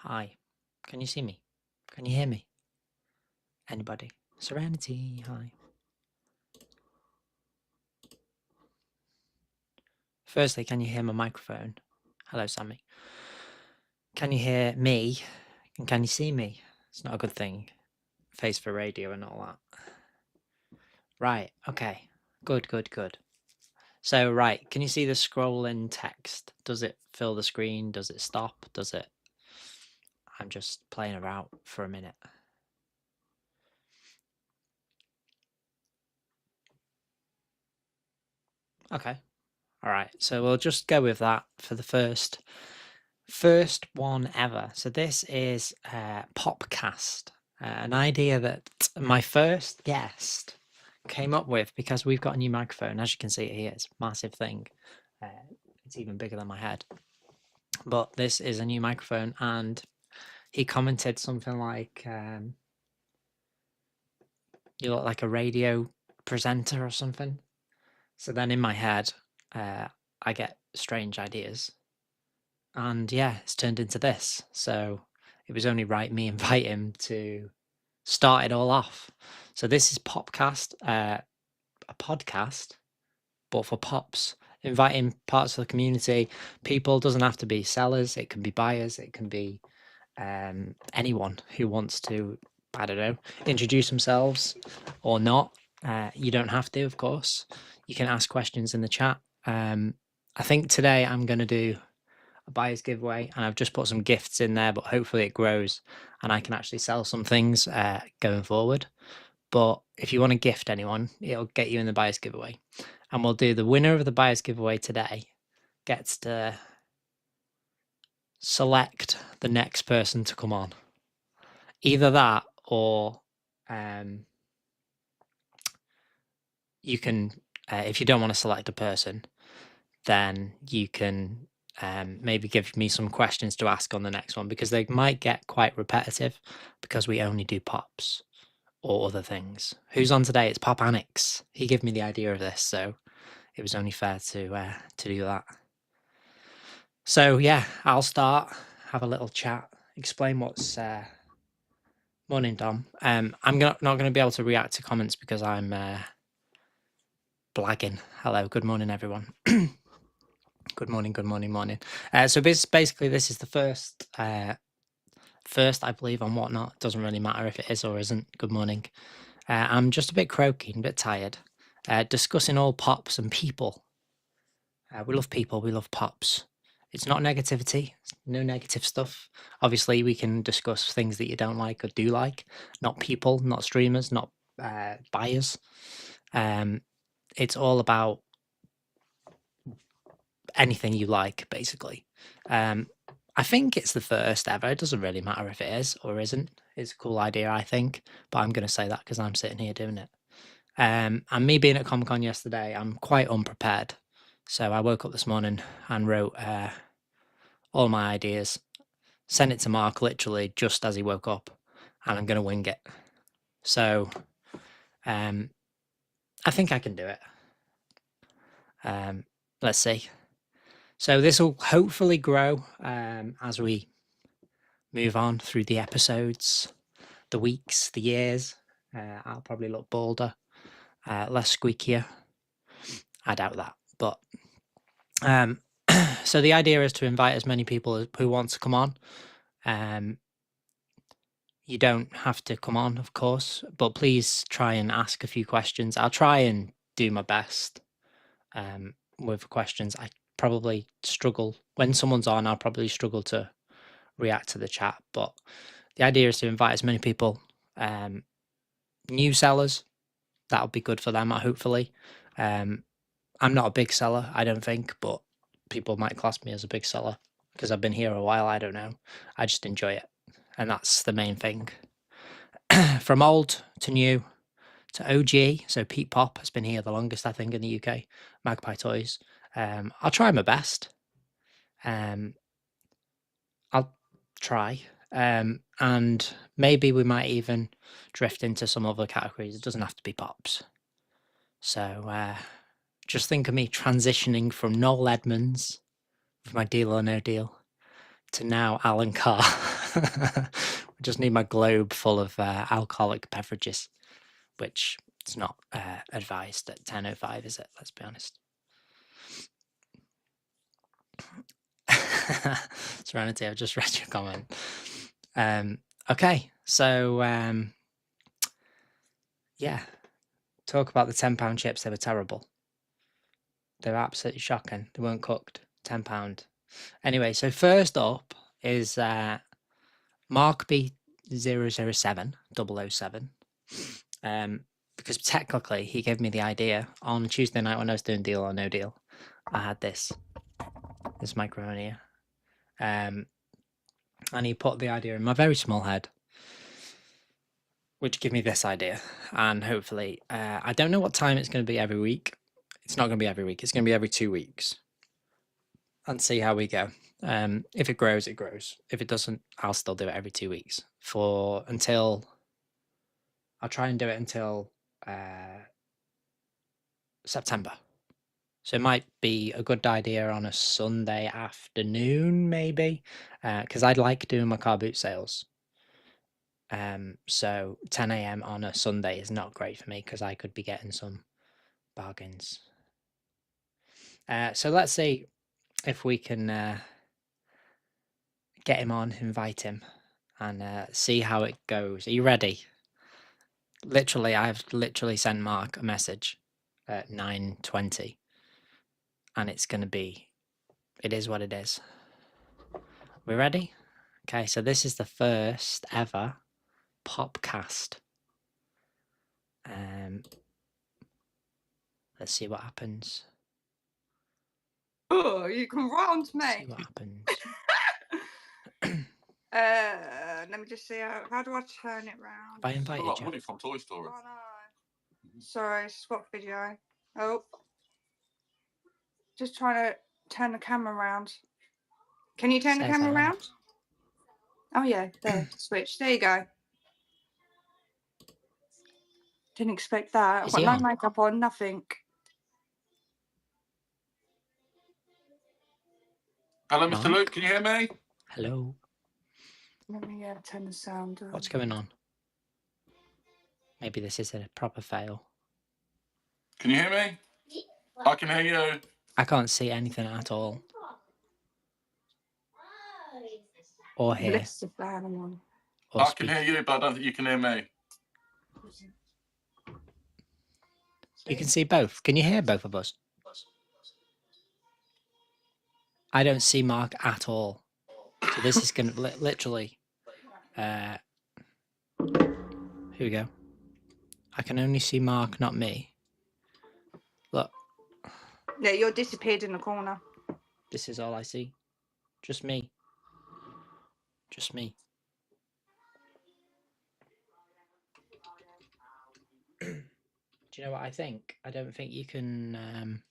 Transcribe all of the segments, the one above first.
Hi. Can you see me? Can you hear me? Anybody? Serenity, hi. Firstly, can you hear my microphone? Hello, Sammy. Can you hear me? And can you see me? It's not a good thing. Face for radio and all that. Right, okay. Good. So, right, can you see the scrolling text? Does it fill the screen? Does it stop? Does it? I'm just playing around for a minute. Okay. All right. So we'll just go with that for the first one ever. So this is PopCast, an idea that my first guest came up with because we've got a new microphone. As you can see here, it's a massive thing. It's even bigger than my head. But this is a new microphone, and he commented something like, "You look like a radio presenter or something." So then in my head, I get strange ideas. And yeah, it's turned into this. So it was only right me invite him to start it all off. So this is PopCast, a podcast, but for pops, inviting parts of the community. People doesn't have to be sellers. It can be buyers. It can be anyone who wants to, I don't know, introduce themselves or not. You don't have to, of course. You can ask questions in the chat. I think today I'm going to do a buyer's giveaway, and I've just put some gifts in there, but hopefully it grows and I can actually sell some things going forward. But if you want to gift anyone, it'll get you in the buyer's giveaway. And we'll do the winner of the buyer's giveaway today gets to select the next person to come on. Either that or you can, if you don't want to select a person, then you can maybe give me some questions to ask on the next one, because they might get quite repetitive because we only do pops or other things. Who's on today? It's Pop Annex. He gave me the idea of this, so it was only fair to do that. So yeah, I'll start, have a little chat, explain what's morning, Dom. I'm not going to be able to react to comments because I'm blagging. Hello, good morning, everyone. Good morning. So basically, this is the first, I believe, on Whatnot. Doesn't really matter if it is or isn't. Good morning. I'm just a bit croaky and a bit tired. Discussing all pops and people. We love people. We love pops. It's not negativity. No negative stuff. Obviously, we can discuss things that you don't like or do like. Not people, not streamers, not buyers. It's all about anything you like, basically. I think it's the first ever. It doesn't really matter if it is or isn't. It's a cool idea, I think, but I'm going to say that because I'm sitting here doing it. And me being at Comic-Con yesterday, I'm quite unprepared. So I woke up this morning and wrote all my ideas, sent it to Mark literally just as he woke up, and I'm going to wing it. So I think I can do it. Let's see. So this will hopefully grow as we move on through the episodes, the weeks, the years. I'll probably look bolder, less squeakier. I doubt that. But so the idea is to invite as many people who want to come on. You don't have to come on, of course, but please try and ask a few questions. I'll try and do my best with questions. I probably struggle when someone's on. I'll probably struggle to react to the chat, but the idea is to invite as many people. New sellers, that'll be good for them, hopefully. I'm not a big seller, I don't think, but people might class me as a big seller because I've been here a while. I don't know. I just enjoy it, and that's the main thing. From old to new to OG, so Pete Pop has been here the longest, I think, in the UK. Magpie Toys. I'll try my best. I'll try. And maybe we might even drift into some other categories. It doesn't have to be pops. So just think of me transitioning from Noel Edmonds with my Deal or No Deal to now Alan Carr. I just need my globe full of alcoholic beverages, which is not advised at 10:05, is it? Let's be honest. Serenity, I've just read your comment. Okay, so yeah, talk about the £10 chips. They were terrible. They were absolutely shocking. They weren't cooked. £10. Anyway, so first up is Mark B007 007. Because technically he gave me the idea on Tuesday night when I was doing Deal or No Deal. I had this microphone here. And he put the idea in my very small head, which gave me this idea. And hopefully, I don't know what time it's going to be every week. It's not going to be every week. It's going to be every 2 weeks. And see how we go. If it grows, it grows. If it doesn't, I'll still do it every 2 weeks until I'll try and do it until September. So it might be a good idea on a Sunday afternoon, maybe, because I'd like doing my car boot sales. So 10 a.m. on a Sunday is not great for me because I could be getting some bargains. So let's see if we can get him on, invite him, and see how it goes. Are you ready? I've literally sent Mark a message at 9:20, and it's going to be, it is what it is. We ready? Okay, so this is the first ever PopCast. Let's see what happens. Oh, you can round me. See what happens. Let me just see how do I turn it round? I invited you. Money from Toy Story. Oh no. Sorry, swap video. Oh. Just trying to turn the camera around. Can you turn the camera around? Oh yeah, there. Switch. There you go. Didn't expect that. I've got no makeup on, nothing. Hello, Mr. Luke, can you hear me? Hello. Let me turn the sound on. What's going on? Maybe this is a proper fail. Can you hear me? I can hear you. I can't see anything at all. Or hear. I can hear you, but I don't think you can hear me. You can see both. Can you hear both of us? I don't see Mark at all. So this is going to literally... here we go. I can only see Mark, not me. Look. Yeah, you're disappeared in the corner. This is all I see. Just me. Just me. Do you know what I think? I don't think you can...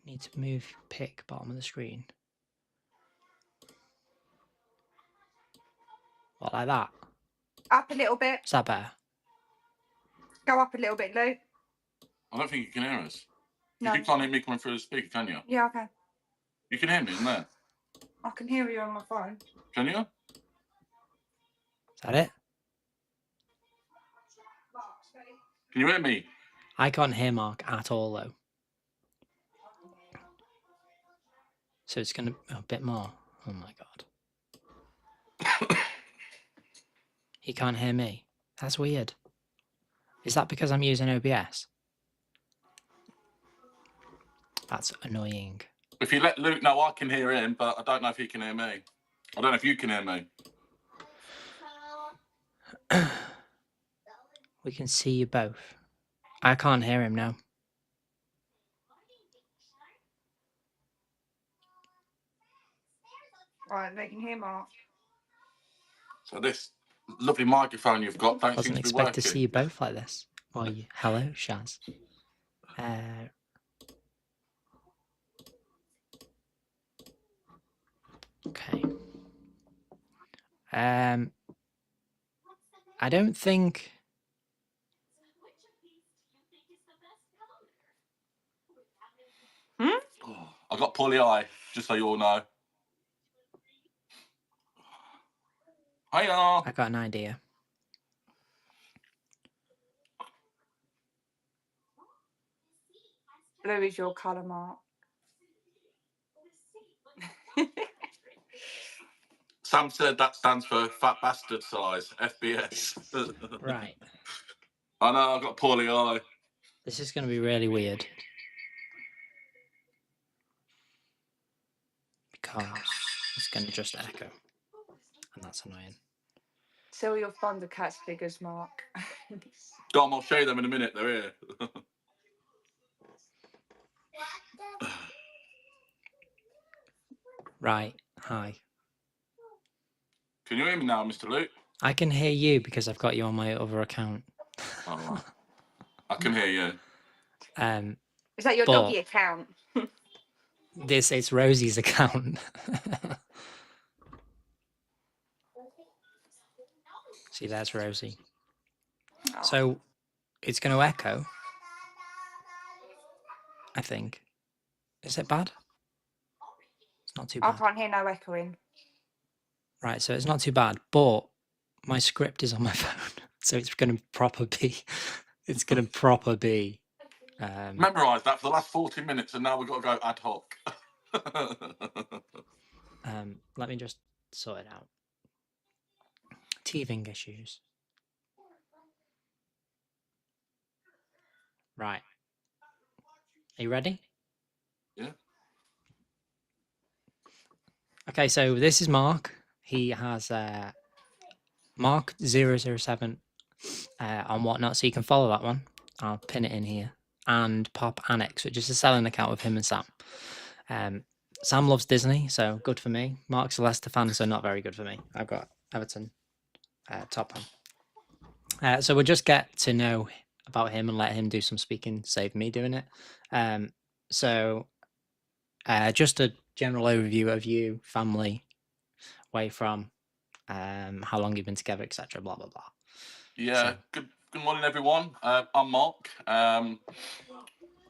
Need to move, pick bottom of the screen. What, like that? Up a little bit. Is that better? Go up a little bit, Luke. I don't think you can hear us. No. You can't hear me coming through the speaker, can you? Yeah, I can. You can hear me, isn't there? I can hear you on my phone. Can you? Is that it? Can you hear me? I can't hear Mark at all, though. So it's going to be a bit more. Oh, my God. He can't hear me. That's weird. Is that because I'm using OBS? That's annoying. If you let Luke know, I can hear him, but I don't know if he can hear me. I don't know if you can hear me. We can see you both. I can't hear him now. Right, they can hear Mark. So this lovely microphone you've got don't Wasn't seem to be expect working. to see you both like this. Or you. Hello, Shaz. Okay. I don't think... I got poorly eye, just so you all know. Hiya. I got an idea. Blue is your colour, Mark. Sam said that stands for fat bastard size, FBS. Right. I know, I've got poorly eye. This is going to be really weird. Because it's going to just echo. And that's annoying. Sell your Thundercats figures, Mark. Dom, I'll show you them in a minute. They're here. Right. Hi. Can you hear me now, Mr. Luke? I can hear you because I've got you on my other account. Oh, right. I can hear you. Is that your doggy account? It's Rosie's account. See, there's Rosie. Oh. So it's going to echo, I think. Is it bad? It's not too I bad. can't hear no echoing. Right, so it's not too bad, but my script is on my phone, so it's going to proper be. It's going to proper be. Memorise that for the last 40 minutes, and now we've got to go ad hoc. Let me just sort it out. Teething issues. Right. Are you ready? Yeah. Okay, so this is Mark. He has Mark 007 on Whatnot, so you can follow that one. I'll pin it in here. And Pop Annex, which is a selling account with him and Sam. Sam loves Disney, so good for me. Mark's a Leicester fan, so not very good for me. I've got Everton top on. So we'll just get to know about him and let him do some speaking, save me doing it. So just a general overview of you, family, where you're from, how long you've been together, etc. Blah blah blah. Yeah. So, good morning, everyone. I'm Mark.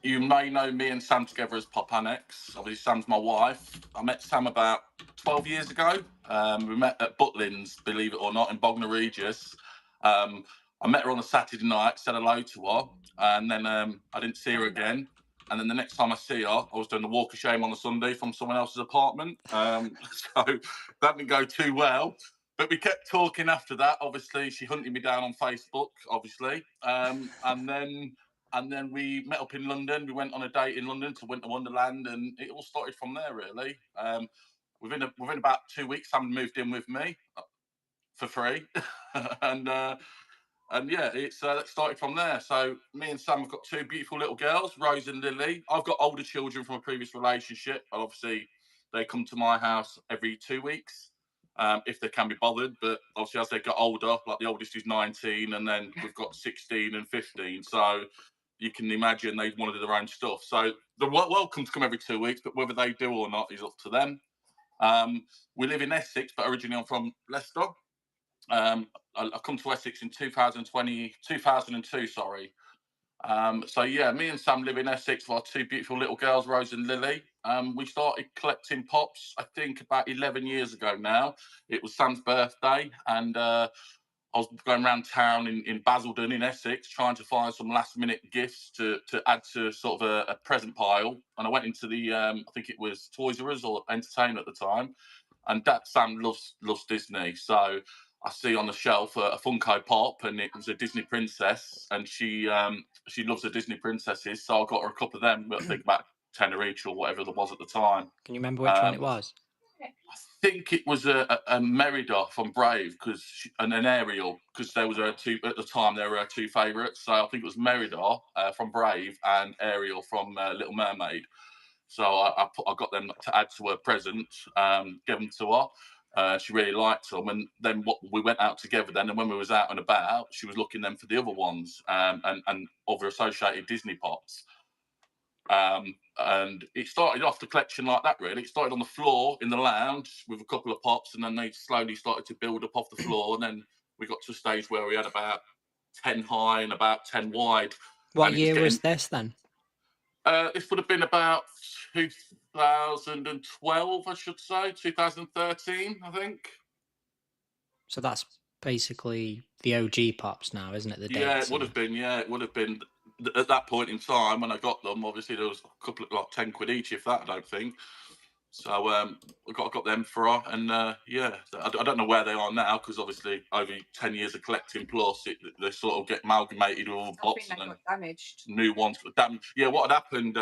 You may know me and Sam together as Pop Annex. Obviously, Sam's my wife. I met Sam about 12 years ago. We met at Butlins, believe it or not, in Bognor Regis. I met her on a Saturday night, said hello to her, and then I didn't see her again. And then the next time I see her, I was doing the walk of shame on a Sunday from someone else's apartment. So that didn't go too well. But we kept talking after that. Obviously, she hunted me down on Facebook, obviously. And then we met up in London. We went on a date in London to Winter Wonderland, and it all started from there, really. Within about 2 weeks, Sam moved in with me for free, and yeah, it started from there. So me and Sam have got two beautiful little girls, Rose and Lily. I've got older children from a previous relationship, and obviously they come to my house every 2 weeks. If they can be bothered, but obviously as they get older, like the oldest is 19, and then we've got 16 and 15. So you can imagine they want to do their own stuff. So they're welcome to come every 2 weeks, but whether they do or not is up to them. We live in Essex, but originally I'm from Leicester. I come to Essex in 2002, sorry. So yeah, me and Sam live in Essex with our two beautiful little girls, Rose and Lily. We started collecting pops, I think, about 11 years ago now. It was Sam's birthday, and I was going around town in Basildon in Essex trying to find some last minute gifts to add to sort of a present pile. And I went into the, I think it was Toys R Us or Entertainment at the time. And Sam loves Disney. So I see on the shelf a Funko Pop, and it was a Disney princess. And she loves the Disney princesses. So I got her a couple of them, I think about 10 each or whatever there was at the time. Can you remember which one it was? I think it was a Merida from Brave and an Ariel, because there was two at the time. There were her two favourites. So I think it was Merida from Brave and Ariel from Little Mermaid. So I got them to add to her present, give them to her. She really liked them, and then we went out together. Then, and when we was out and about, she was looking then for the other ones and other associated Disney pops. And it started off the collection like that, really. It started on the floor in the lounge with a couple of pops, and then they slowly started to build up off the floor. And then we got to a stage where we had about 10 high and about 10 wide. What year was this then? This would have been about 2012, I should say, 2013, I think. So that's basically the OG pops now, isn't it? The Yeah, dates. it would have been. Yeah, it would have been at that point in time when I got them. Obviously, there was a couple of like 10 quid each, if that. I don't think. So I got them for her, and yeah, I don't know where they are now because obviously over 10 years of collecting plus, they sort of get amalgamated with all the I pops think they and then got damaged. new ones. Yeah, what had happened,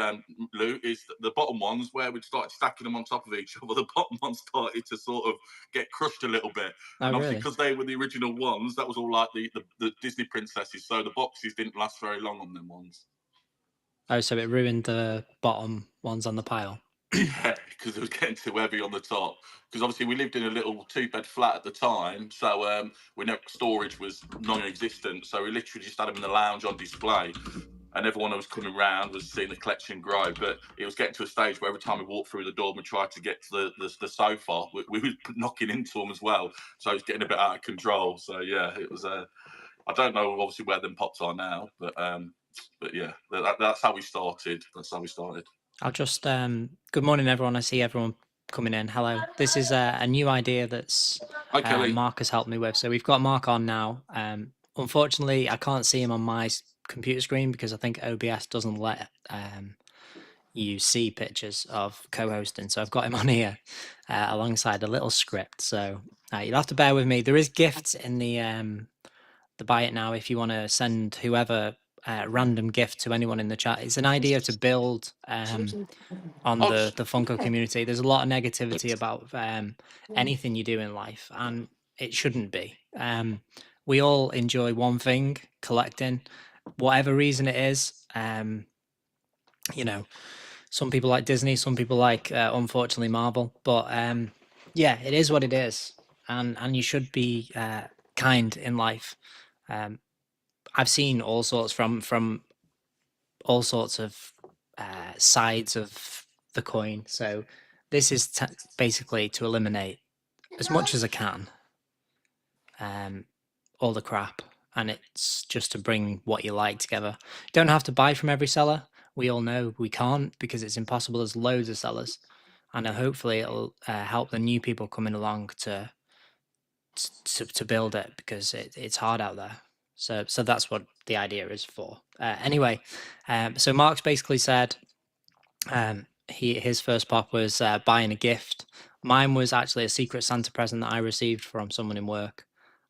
Lou, is that the bottom ones where we'd started stacking them on top of each other, the bottom ones started to sort of get crushed a little bit. Oh, And obviously, really? because they were the original ones, that was all like the Disney princesses. So the boxes didn't last very long on them ones. Oh, so it ruined the bottom ones on the pile. Yeah, because it was getting too heavy on the top. Because obviously we lived in a little two-bed flat at the time, so we know storage was non-existent. So we literally just had them in the lounge on display, and everyone who was coming round was seeing the collection grow. But it was getting to a stage where every time we walked through the door and we tried to get to the sofa, we were knocking into them as well. So it was getting a bit out of control. So yeah, it was. I don't know obviously where them pops are now, but yeah, that's how we started. That's how we started. I'll just good morning, everyone. I see everyone coming in. Hello. This is a new idea that's Hi, Kelly. Mark has helped me with. So we've got Mark on now. Unfortunately, I can't see him on my computer screen because I think OBS doesn't let you see pictures of co-hosting. So I've got him on here alongside a little script. So you'll have to bear with me. There is gifts in the buy it now if you want to send whoever random gift to anyone in the chat. It's an idea to build on the Funko community. There's a lot of negativity about anything you do in life, and it shouldn't be. We all enjoy one thing, collecting, whatever reason it is. You know, some people like Disney, some people like unfortunately Marvel, but yeah, it is what it is, and you should be kind in life. I've seen all sorts from all sorts of sides of the coin. So this is basically to eliminate as much as I can all the crap, and it's just to bring what you like together. You don't have to buy from every seller. We all know we can't because it's impossible. There's loads of sellers, and hopefully it'll help the new people coming along to build it because it's hard out there. So that's what the idea is for. Anyway, so Mark's basically said his first pop was buying a gift. Mine was actually a Secret Santa present that I received from someone in work,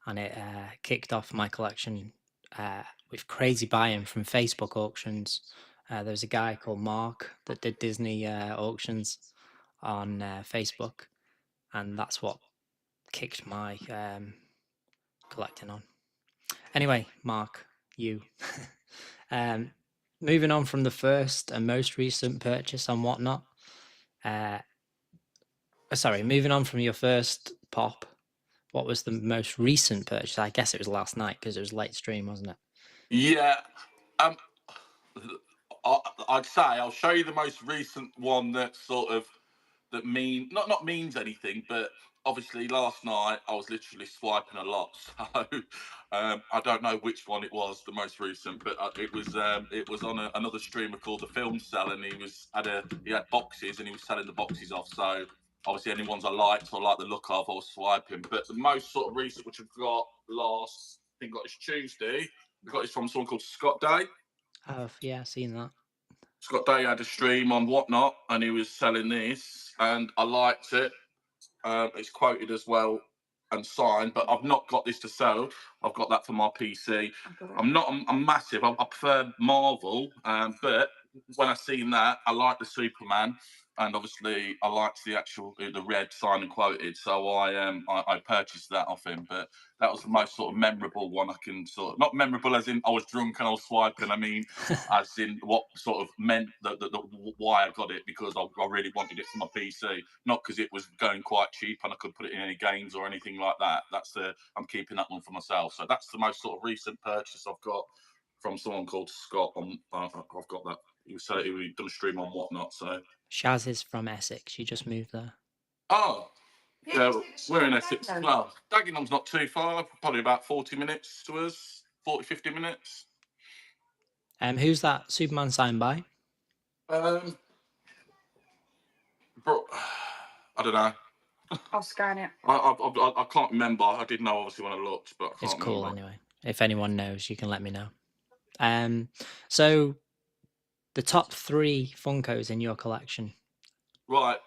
and it kicked off my collection with crazy buying from Facebook auctions. There was a guy called Mark that did Disney auctions on Facebook, and that's what kicked my collecting on. Anyway, Mark, you. Moving on from the first and most recent purchase on Whatnot. Sorry, moving on from your first pop. What was the most recent purchase? I guess it was last night because it was late stream, wasn't it? Yeah. I'd say I'll show you the most recent one that sort of not means anything, but obviously last night I was literally swiping a lot, so I don't know which one it was the most recent, but it was on another streamer called the Film Cell, and he had boxes and he was selling the boxes off. So obviously any ones I liked or like the look of, I was swiping. But the most sort of recent, which I've got I think got this Tuesday, I got this from someone called Scott Day. Oh yeah, seen that. Scott Day had a stream on Whatnot, and he was selling this, and I liked it. It's quoted as well and signed, but I've not got this to sell. I've got that for my PC. I'm massive. I prefer Marvel, but when I seen that, I like the Superman, and obviously I liked the red signed and quoted, so I purchased that off him. But that was the most sort of memorable one I can sort of, not memorable as in I was drunk and I was swiping. I mean, as in what sort of meant why I got it, because I really wanted it for my PC, not because it was going quite cheap and I could put it in any games or anything like that. I'm keeping that one for myself. So that's the most sort of recent purchase I've got from someone called Scott. I've got that. He done a stream on Whatnot. So Shaz is from Essex. She just moved there. Oh. Yeah, we're in Essex. Well, Dagenham's not too far, probably about 40 minutes to us, 40, 50 minutes. Who's that Superman signed by? Bro, I don't know. I'll scan it. I can't remember. I did know obviously when I looked, but I It's can't cool remember. anyway. If anyone knows, you can let me know. So the top 3 Funkos in your collection. Right,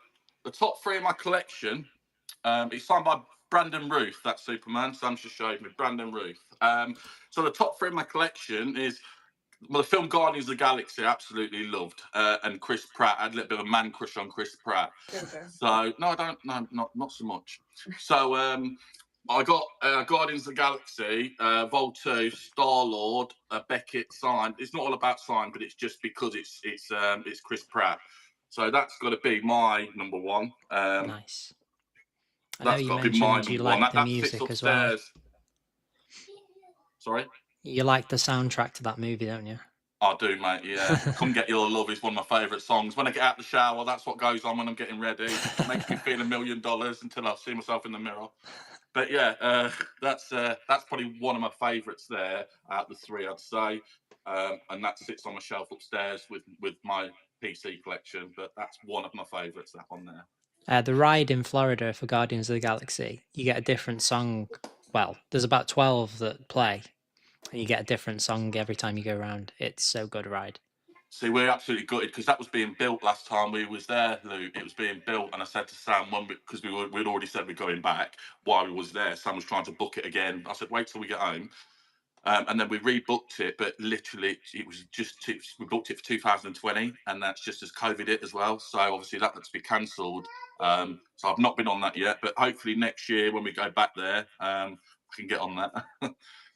the top 3 in my collection. It's signed by Brandon Ruth. That's Superman. Sam just showed me Brandon Ruth. So the top 3 in my collection is, well, the film Guardians of the Galaxy I absolutely loved, and Chris Pratt. I had a little bit of a man crush on Chris Pratt. So no, I don't. No, not so much. So I got Guardians of the Galaxy, Vol 2, Star Lord, Beckett signed. It's not all about signed, but it's just because it's Chris Pratt. So that's got to be my number 1. Nice. I know That's you got to be my mentioned you number 1. like the That sits music as well. upstairs. Sorry. You like the soundtrack to that movie, don't you? I do, mate. Yeah, "Come Get Your Love" is one of my favourite songs. When I get out the shower, that's what goes on when I'm getting ready. It makes me feel $1 million until I see myself in the mirror. But yeah, that's probably one of my favourites there out of the 3, I'd say. And that sits on my shelf upstairs with my PC collection. But that's one of my favourites. That one there. The ride in Florida for Guardians of the Galaxy, you get a different song. Well, there's about 12 that play, and you get a different song every time you go around. It's so good a ride. See, we're absolutely gutted because that was being built last time we was there, Lou. It was being built, and I said to Sam, because we'd already said we're going back while we was there. Sam was trying to book it again. I said, wait till we get home. And then we rebooked it, but literally we booked it for 2020, and that's just as COVID hit as well. So obviously that had to be cancelled. So I've not been on that yet, but hopefully next year when we go back there, I can get on that.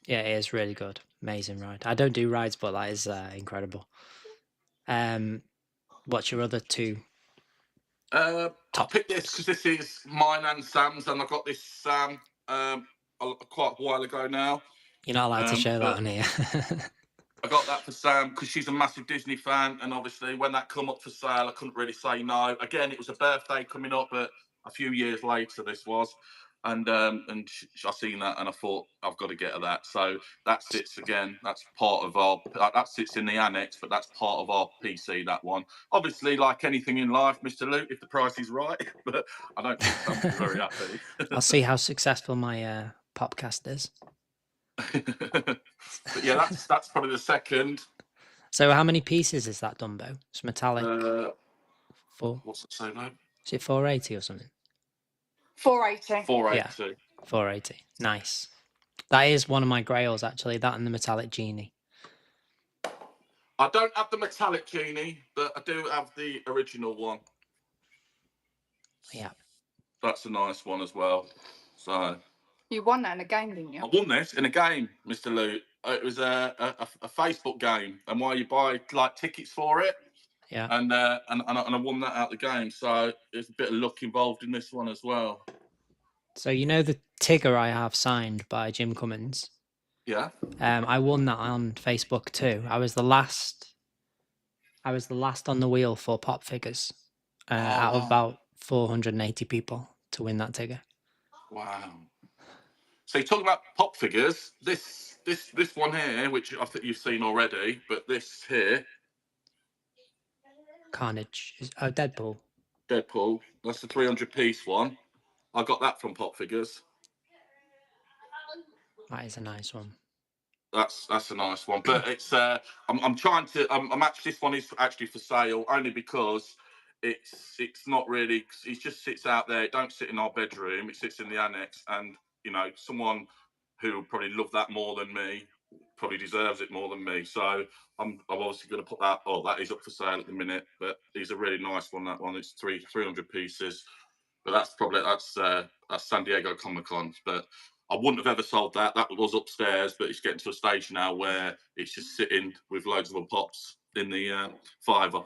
Yeah, it is really good. Amazing ride. I don't do rides, but that is incredible. What's your other 2? I picked this because this is mine and Sam's, and I got this Sam quite a while ago now. You're not allowed to show that on here. I got that for Sam because she's a massive Disney fan, and obviously when that come up for sale, I couldn't really say no. Again, it was a birthday coming up, but a few years later this was, and I seen that and I thought I've got to get her that. So that sits again. That's part of our that sits in the annex, but that's part of our PC. That one, obviously, like anything in life, Mr. Luke, if the price is right, but I don't think Sam's very happy. I'll see how successful my PopCast is. But yeah, that's probably the second. So how many pieces is that Dumbo? It's metallic. 4. What's it say now? Is it 480 or something? 480. 480. Yeah, 480. Nice. That is one of my grails, actually. That and the metallic genie. I don't have the metallic genie, but I do have the original one. Yeah. That's a nice one as well. So You won that in a game, didn't you? I won this in a game, Mr. Lou. It was a Facebook game, and while you buy like tickets for it, Yeah. and I won that out the game. So there's a bit of luck involved in this one as well. So you know the Tigger I have signed by Jim Cummins? Yeah. I won that on Facebook too. I was the last on the wheel for Pop Figures out of about 480 people to win that Tigger. Wow. So you're talking about Pop Figures. This one here, which I think you've seen already, but this here, Carnage. Deadpool. Deadpool. That's the 300-piece one. I got that from Pop Figures. That is a nice one. That's a nice one, but it's I'm trying to I'm actually, this one is actually for sale only because it's not really, it just sits out there. It don't sit in our bedroom. It sits in the annex, and you know, someone who would probably love that more than me probably deserves it more than me. So I'm obviously going to put that. Oh, that is up for sale at the minute, but it's a really nice one. That one, it's 300 pieces, but that's San Diego Comic-Con, but I wouldn't have ever sold that. That was upstairs, but it's getting to a stage now where it's just sitting with loads of other pops in the fiver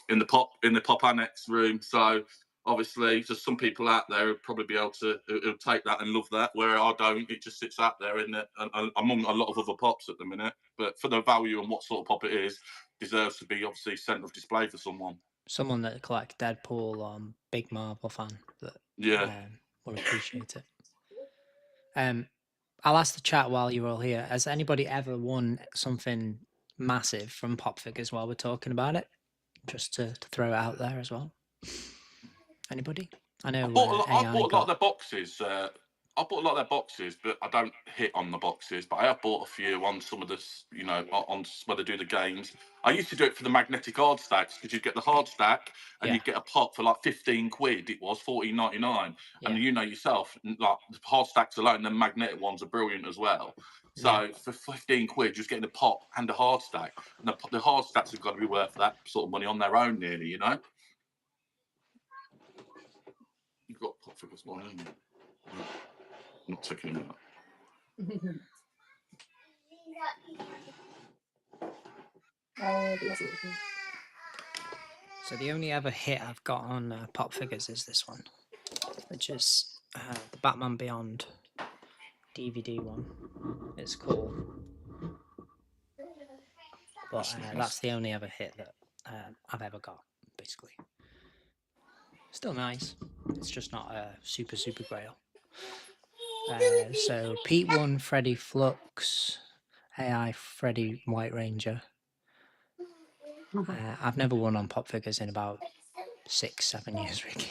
in the pop annex room. So obviously, there's some people out there who'd probably be able to who'll take that and love that. Where I don't, it just sits out there among a lot of other pops at the minute. But for the value and what sort of pop it is, deserves to be obviously centre of display for someone. Someone that collects Deadpool, big Marvel fan that will appreciate it. I'll ask the chat while you're all here. Has anybody ever won something massive from Pop Figures while we're talking about it? Just to throw it out there as well. Anybody? I know I bought a lot. I AI bought a lot of got. their boxes. I bought a lot of their boxes, but I don't hit on the boxes. But I have bought a few on some of the, on where they do the games. I used to do it for the magnetic hard stacks because you'd get the hard stack and Yeah. you'd get a pot for like 15 quid. It was 14.99, Yeah. and you know yourself, like the hard stacks alone, the magnetic ones are brilliant as well. So Yeah. for 15 quid, just getting a pot and a hard stack, and the hard stacks have got to be worth that sort of money on their own, nearly. You've got pot figures one, haven't you? Not taking them out. So the only ever hit I've got on pop figures is this one, which is the Batman Beyond DVD one. It's cool, but that's the only ever hit that I've ever got, basically. Still nice. It's just not a super grail. So Pete won Freddy Flux, AI Freddy White Ranger. I've never won on pop figures in about 6-7 years, Ricky.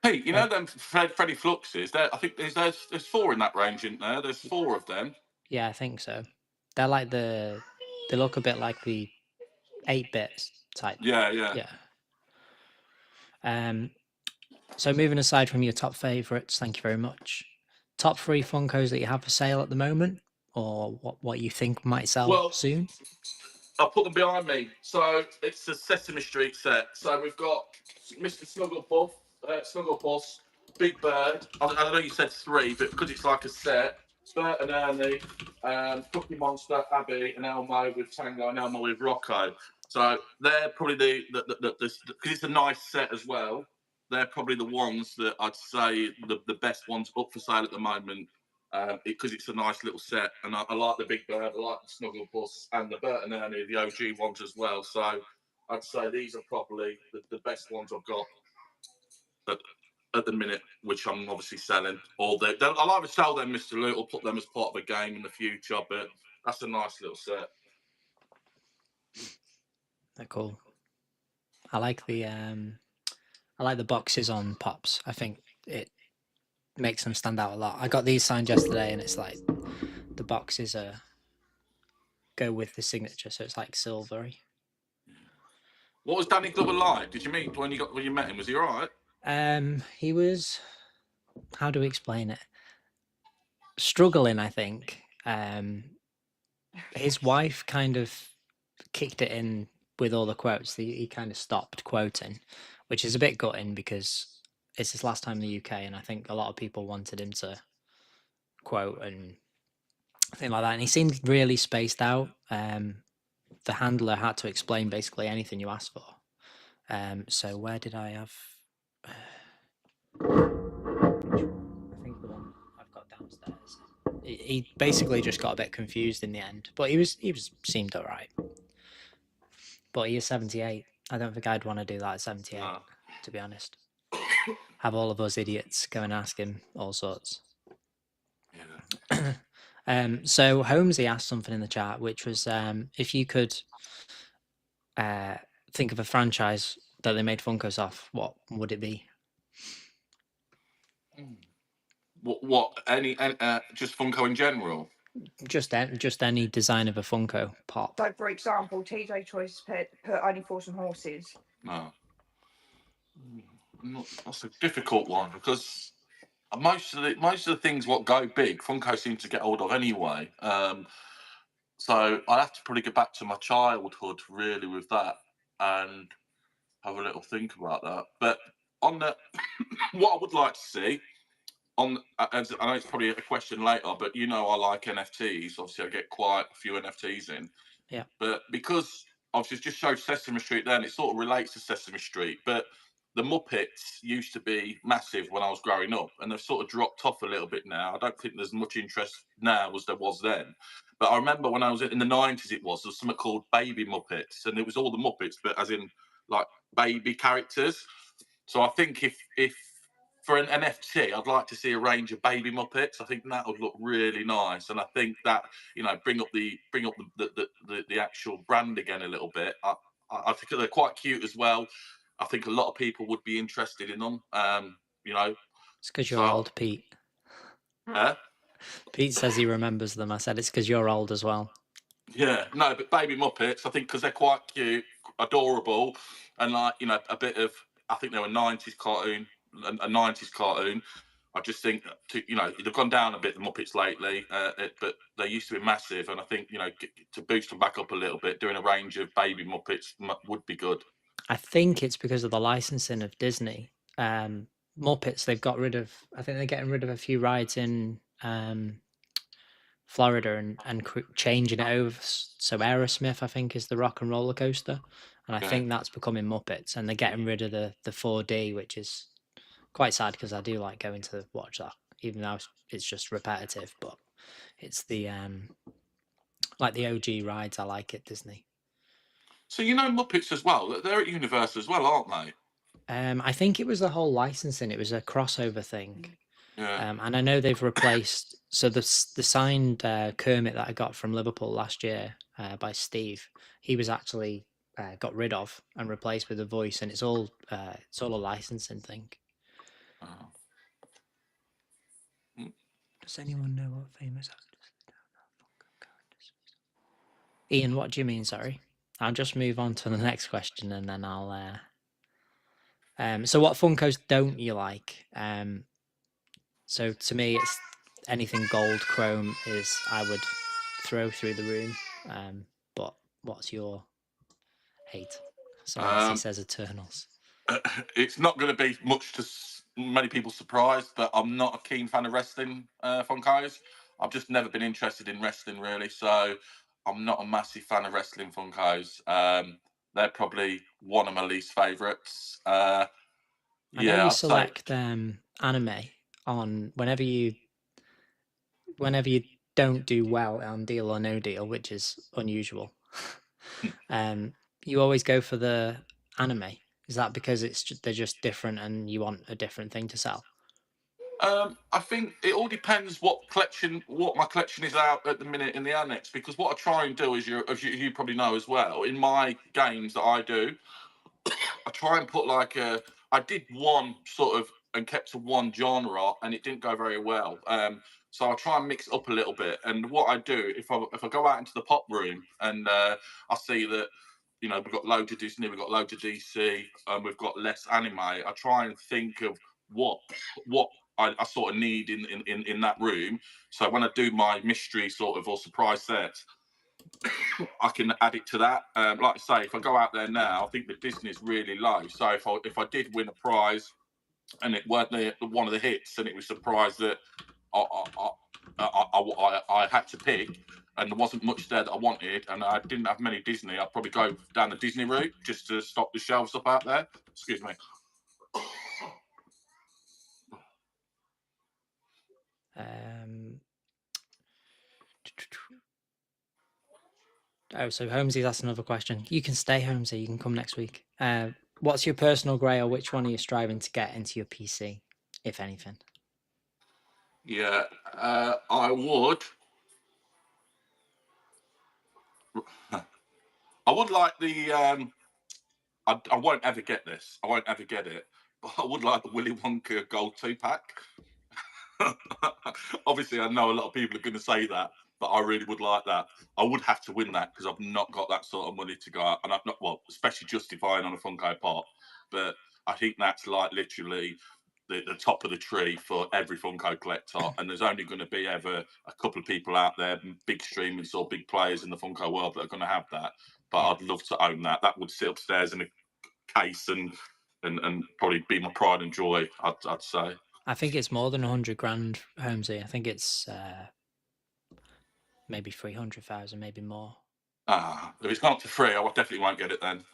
Pete, you know them Freddy Fluxes? I think there's 4 in that range, isn't there? There's 4 of them. Yeah, I think so. They're like they look a bit like the 8-bit type. Yeah. So moving aside from your top favourites, thank you very much. Top 3 Funkos that you have for sale at the moment, or what you think might sell soon? I'll put them behind me. So it's a Sesame Street set. So we've got Mr. Snugglepuss, Big Bird. I know you said 3, but because it's like a set, Bert and Ernie, Cookie Monster, Abby, and Elmo with Tango, and Elmo with Rocco. So they're probably because it's a nice set as well. They're probably the ones that I'd say the best ones up for sale at the moment. Because it's a nice little set, and I like the Big Bird, I like the Snugglepuss, and the Bert and Ernie, the OG ones as well. So I'd say these are probably the best ones I've got at the minute, which I'm obviously selling. I'll either sell them, Mr. Loot, or put them as part of a game in the future. But that's a nice little set. They're cool. I like the boxes on Pops. I think it makes them stand out a lot. I got these signed yesterday, and it's like the boxes go with the signature, so it's like silvery. What was Danny Glover like? Did you meet when you met him? Was he all right? He was. How do we explain it? Struggling, I think. His wife kind of kicked it in with all the quotes. He kind of stopped quoting, which is a bit gutting because it's his last time in the UK, and I think a lot of people wanted him to quote and thing like that. And he seemed really spaced out. The handler had to explain basically anything you asked for. So where did I have? I think the one I've got downstairs. He basically just got a bit confused in the end, but he seemed all right. But he is 78. I don't think I'd want to do that at 78, to be honest. Have all of us idiots go and ask him all sorts. Yeah. So Holmesy asked something in the chat, which was if you could think of a franchise that they made Funkos off, what would it be? What? Any just Funko in general? Just any design of a Funko Pop. So, for example, TJ Choice put Only Fools and Horses. No. That's a difficult one because most of the things what go big, Funko seems to get hold of anyway. So I'd have to probably get back to my childhood really with that and have a little think about that. But on the what I would like to see on, as I know it's probably a question later, but I like NFTs. Obviously, I get quite a few NFTs in. Yeah. But because obviously it just shows Sesame Street then, it sort of relates to Sesame Street. But the Muppets used to be massive when I was growing up, and they've sort of dropped off a little bit now. I don't think there's much interest now as there was then. But I remember when I was in the 90s, there was something called Baby Muppets, and it was all the Muppets, but as in like baby characters. So I think if for an NFT, I'd like to see a range of baby Muppets. I think that would look really nice, and I think that bring up the actual brand again a little bit. I think they're quite cute as well. I think a lot of people would be interested in them. It's because you're So old, Pete. uh, Pete says he remembers them. I said it's because you're old as well. yeah, no, but Baby Muppets, I think because they're quite cute, adorable, and like a bit of. I think they're a '90s cartoon, a '90s cartoon. I just think they've gone down a bit the Muppets lately, but they used to be massive, and I think to boost them back up a little bit, doing a range of Baby Muppets would be good. I think it's because of the licensing of Disney. Muppets, they've got rid of. I think they're getting rid of a few rides in Florida and changing it over. So Aerosmith, I think, is the Rock and Roller Coaster, and I Yeah. think that's becoming Muppets, and they're getting rid of the 4D, which is quite sad because I do like going to watch that, even though it's just repetitive. But it's the like the OG rides I like at Disney. So Muppets as well. They're at Universal as well, aren't they? I think it was the whole licensing. It was a crossover thing. Yeah. And I know they've replaced. So the signed Kermit that I got from Liverpool last year by Steve, he was actually got rid of and replaced with a voice, and it's all a licensing thing. Oh. Does anyone know what famous actors? Ian, what do you mean? Sorry, I'll just move on to the next question, and then I'll. So what Funkos don't you like? So to me, it's anything gold chrome is I would throw through the room. But what's your hate? Someone else says Eternals. It's not going to be much to many people's surprise, but I'm not a keen fan of wrestling Funkos. I've just never been interested in wrestling really, so I'm not a massive fan of wrestling Funkos. They're probably one of my least favourites. I know you I'd say select anime on whenever you don't do well on Deal or No Deal, which is unusual. You always go for the anime. Is that because they're just different and you want a different thing to sell? I think it all depends what my collection is out at the minute in the annex. Because what I try and do is, you probably know as well, in my games that I do, I try and put I did one sort of and kept to one genre, and it didn't go very well. So I try and mix it up a little bit. And what I do, if I go out into the pop room and I see that we've got loads of Disney, we've got loads of DC, and we've got less anime, I try and think of what I sort of need in that room. So when I do my mystery sort of or surprise set, I can add it to that. Like I say, if I go out there now, I think the Disney's really low. So if I did win a prize and it weren't one of the hits, and it was a prize that I had to pick, and there wasn't much there that I wanted, and I didn't have many Disney, I'd probably go down the Disney route just to stock the shelves up out there. Excuse me. So Holmesy's asked another question. You can stay, Holmesy. You can come next week. What's your personal grail? Which one are you striving to get into your PC, if anything? Yeah, I would. I would like the. I won't ever get this. I won't ever get it. But I would like the Willy Wonka Gold 2-pack. Obviously, I know a lot of people are going to say that, but I really would like that. I would have to win that because I've not got that sort of money to go out, and I've not, well, especially justifying on a Funko Pop. But I think that's like literally the top of the tree for every Funko collector, and there's only going to be ever a couple of people out there, big streamers or big players in the Funko world, that are going to have that. But I'd love to own that. That would sit upstairs in a case and probably be my pride and joy, I'd say. I think it's more than 100 grand, Holmesy. I think it's maybe 300,000, maybe more. If it's gone up to 3, I definitely won't get it then.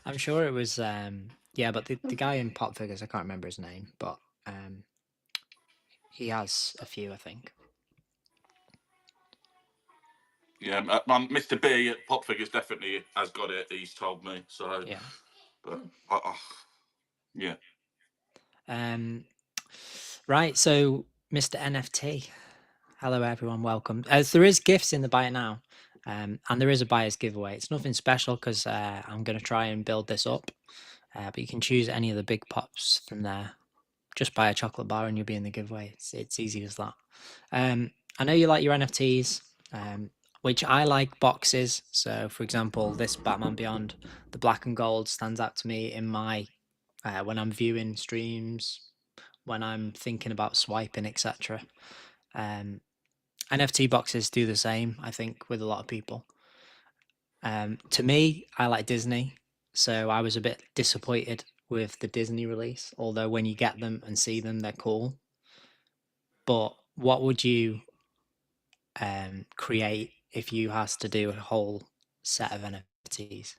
I'm sure it was but the guy in Pop Figures, I can't remember his name, but he has a few, I think. Yeah, Mr. B at Pop Figures definitely has got it. He's told me so. Yeah, but yeah. Right. So, Mr. NFT, hello everyone, welcome. As there is gifts in the buy it now. And there is a buyer's giveaway. It's nothing special because I'm going to try and build this up. But you can choose any of the big pops from there. Just buy a chocolate bar and you'll be in the giveaway. It's easy as that. I know you like your NFTs, which I like boxes. So, for example, this Batman Beyond, the black and gold stands out to me in my when I'm viewing streams, when I'm thinking about swiping, etc. NFT boxes do the same, I think, with a lot of people. To me, I like Disney, so I was a bit disappointed with the Disney release. Although when you get them and see them, they're cool. But what would you create if you has to do a whole set of NFTs?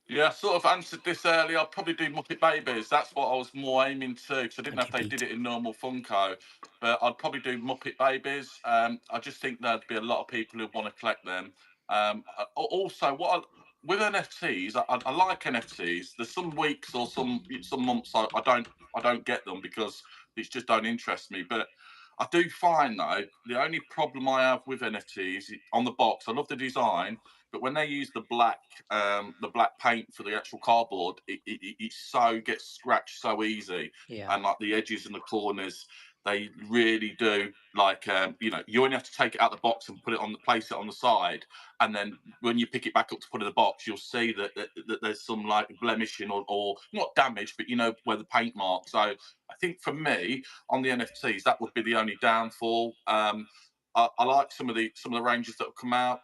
Yeah, I sort of answered this earlier. I'd probably do Muppet Babies. That's what I was more aiming to, because I didn't know Thank if you, they did Pete. it in normal Funko. But I'd probably do Muppet Babies. I just think there'd be a lot of people who want to collect them. Also, with NFTs, I like NFTs. There's some weeks or some months I don't get them because it just don't interest me. But I do find though the only problem I have with NFTs on the box, I love the design, but when they use the black paint for the actual cardboard, it so gets scratched so easy, Yeah. and like the edges and the corners, they really do. Like you only have to take it out of the box and place it on the side, and then when you pick it back up to put in the box, you'll see that there's some like blemishing or not damage, but where the paint mark. So I think for me on the NFTs, that would be the only downfall. I like some of the ranges that have come out.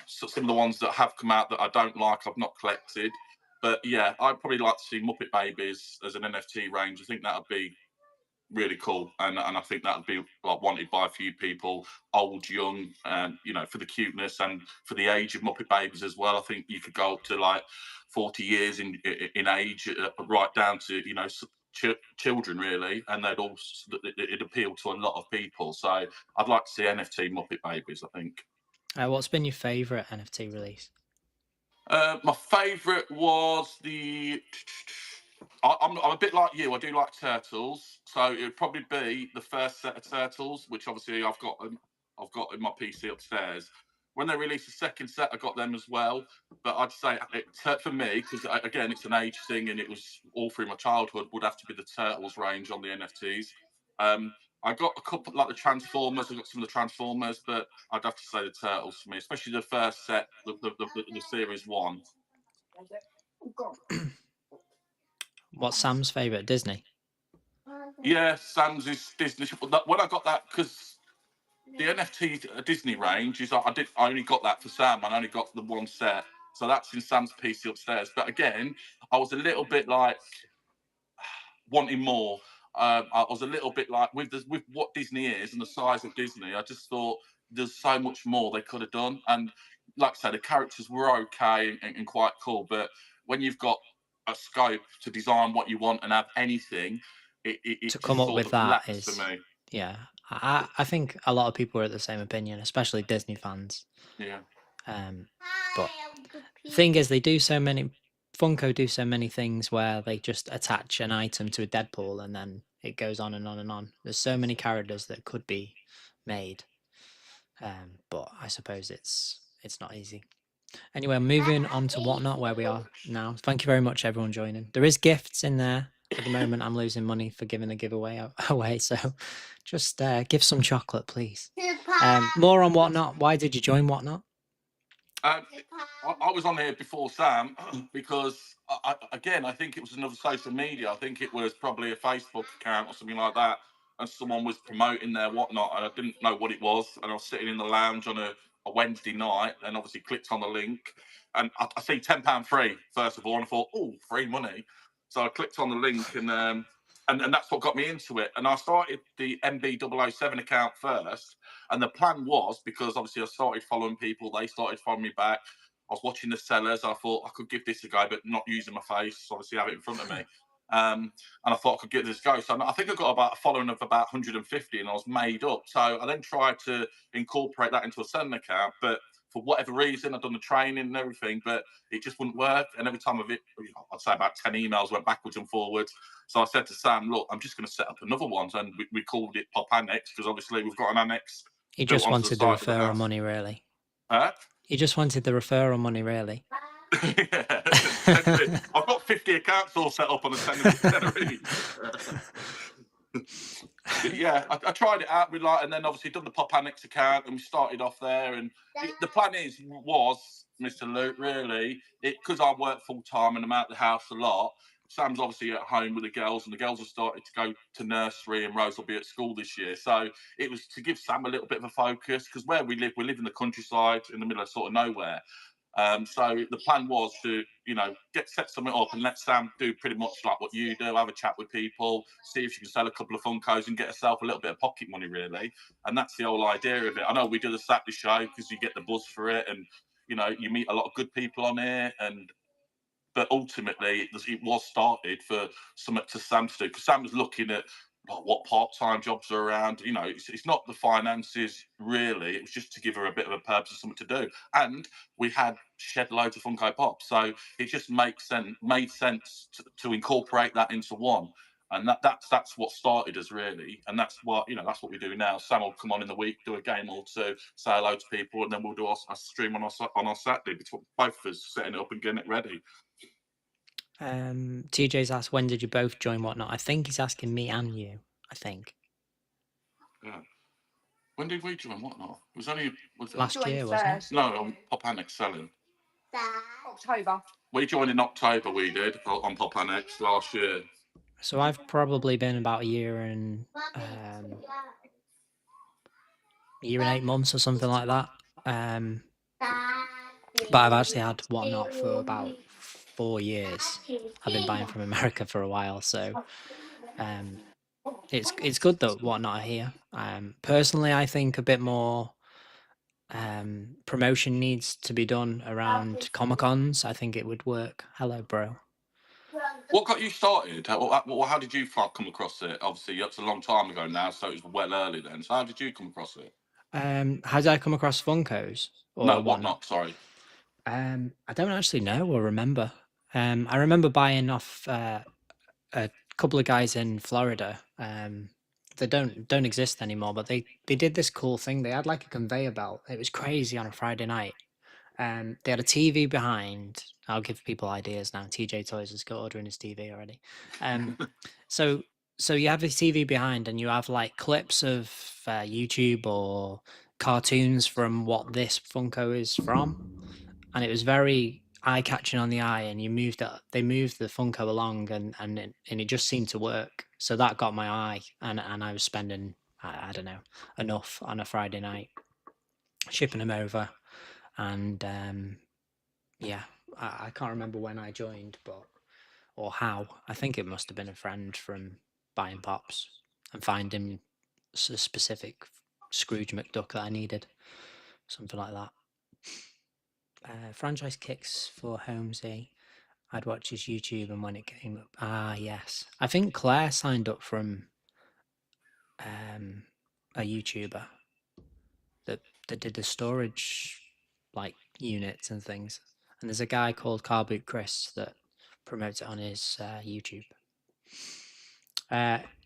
Some of the ones that have come out that I don't like, I've not collected. But yeah, I'd probably like to see Muppet Babies as an NFT range. I think that would be really cool, and I think that would be like wanted by a few people, old, young, for the cuteness and for the age of Muppet Babies as well. I think you could go up to like 40 years in age, right down to children really, and it'd appeal to a lot of people. So I'd like to see NFT Muppet Babies, I think. What's been your favourite NFT release? My favourite was I'm a bit like you. I do like turtles, so it would probably be the first set of turtles, which obviously I've got in my PC upstairs. When they released the second set, I got them as well. But I'd say for me, because again, it's an age thing, and it was all through my childhood, would have to be the Turtles range on the NFTs. I got a couple like the Transformers. I got some of the Transformers, but I'd have to say the Turtles for me, especially the first set, the Series 1. What's Sam's favourite? Disney? Yeah, Sam's is Disney. When I got that, because the NFT Disney range is, I only got that for Sam. I only got the one set, so that's in Sam's PC upstairs. But again, I was a little bit like wanting more. I was a little bit like with what Disney is and the size of Disney. I just thought there's so much more they could have done. And like I said, the characters were okay and quite cool. But when you've got a scope to design what you want and have anything, it To come just up sort with of that lacks for is, me. yeah. I think a lot of people are at the same opinion, especially Disney fans. Yeah. But the thing is, Funko do so many things where they just attach an item to a Deadpool and then it goes on and on and on. There's so many characters that could be made, but I suppose it's not easy. Anyway, moving on to Whatnot, where we are now. Thank you very much, everyone joining. There is gifts in there. At the moment, I'm losing money for giving the giveaway away, so just give some chocolate, please. More on Whatnot. Why did you join Whatnot? I was on here before Sam because, again, I think it was another social media. I think it was probably a Facebook account or something like that, and someone was promoting their Whatnot, and I didn't know what it was. And I was sitting in the lounge on a Wednesday night, and obviously clicked on the link, and I see £10 free first of all, and I thought, oh, free money. So I clicked on the link, and that's what got me into it. And I started the MB007 account first. And the plan was, because obviously I started following people, they started following me back. I was watching the sellers. I thought I could give this a go, but not using my face, obviously have it in front of me. And I thought I could give this a go. So I think I got about a following of about 150, and I was made up. So I then tried to incorporate that into a selling account, but for whatever reason, I'd done the training and everything, but it just wouldn't work. And every time I'd say about 10 emails went backwards and forwards. So I said to Sam, look, I'm just going to set up another one. And we called it Pop Annex, because obviously we've got an annex. He built just onto the wanted the side of the referral house. money, really. You just wanted the referral money, really. Yeah, essentially. I've got 50 accounts all set up on the Tenerife. But yeah, I tried it out with and then obviously done the Pop Annex account, and we started off there. And the plan was, Mr. Luke, really, because I work full time and I'm out the house a lot. Sam's obviously at home with the girls, and the girls have started to go to nursery, and Rose will be at school this year. So it was to give Sam a little bit of a focus, because where we live in the countryside, in the middle of sort of nowhere. So the plan was to, set something up and let Sam do pretty much like what you do, have a chat with people, see if you can sell a couple of Funkos and get herself a little bit of pocket money, really. And that's the whole idea of it. I know we do the Saturday show because you get the buzz for it, and you meet a lot of good people on here, but ultimately it was started for something to Sam to do, because Sam was looking at what part-time jobs are around. It's not the finances really, it was just to give her a bit of a purpose, something to do. And we had shed loads of Funko Pop, so it just made sense to incorporate that into one. And that's what started us, really. And that's what we do now. Sam will come on in the week, do a game or two, say hello to people, and then we'll do our stream on our Saturday, between both of us setting it up and getting it ready. TJ's asked, when did you both join Whatnot? I think he's asking me and you, I think. Yeah. When did we join Whatnot? Was it last year, wasn't it? No, on Pop Annex selling. October. We joined in October, we did, on Pop Annex last year. So I've probably been about a year and 8 months or something like that. But I've actually had Whatnot for about 4 years. I've been buying from America for a while, so it's good that Whatnot are here. Personally, I think a bit more promotion needs to be done around Comic-Cons. I think it would work. Hello, bro. What got you started? How did you come across it? Obviously, that's a long time ago now, so it was well early then. So how did you come across it? How did I come across Funkos? Or no, Whatnot, sorry. I don't actually know or remember. I remember buying off a couple of guys in Florida. They don't exist anymore, but they did this cool thing. They had like a conveyor belt. It was crazy on a Friday night. They had a TV behind. I'll give people ideas now. TJ Toys has got ordering his TV already. So you have this TV behind, and you have like clips of YouTube or cartoons from what this Funko is from, and it was very eye catching on the eye. And they moved the Funko along, and it just seemed to work. So that got my eye, and I was spending I don't know, enough on a Friday night shipping them over. And yeah, I can't remember when I joined, or how. I think it must have been a friend from buying Pops and finding a specific Scrooge McDuck that I needed, something like that. Franchise kicks for Holmesy. I'd watch his YouTube, and when it came up, yes, I think Claire signed up from a YouTuber that did the storage like units and things. And there's a guy called Carboot Chris that promotes it on his YouTube.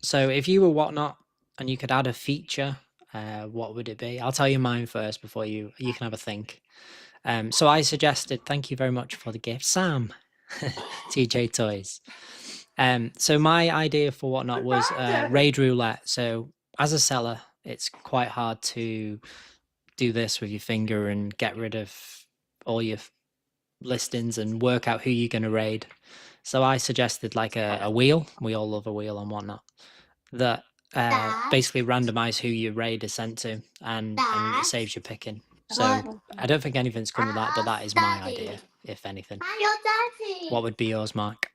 So if you were Whatnot and you could add a feature, what would it be? I'll tell you mine first before you can have a think. So I suggested, thank you very much for the gift, Sam, TJ Toys. So my idea for Whatnot was raid roulette. So as a seller, it's quite hard to do this with your finger and get rid of all your listings and work out who you're going to raid. So I suggested like a wheel. We all love a wheel and Whatnot that basically randomize who your raid is sent to, and it saves you picking. So I don't think anything's come with that, but that is my idea, if anything. What would be yours, Mark?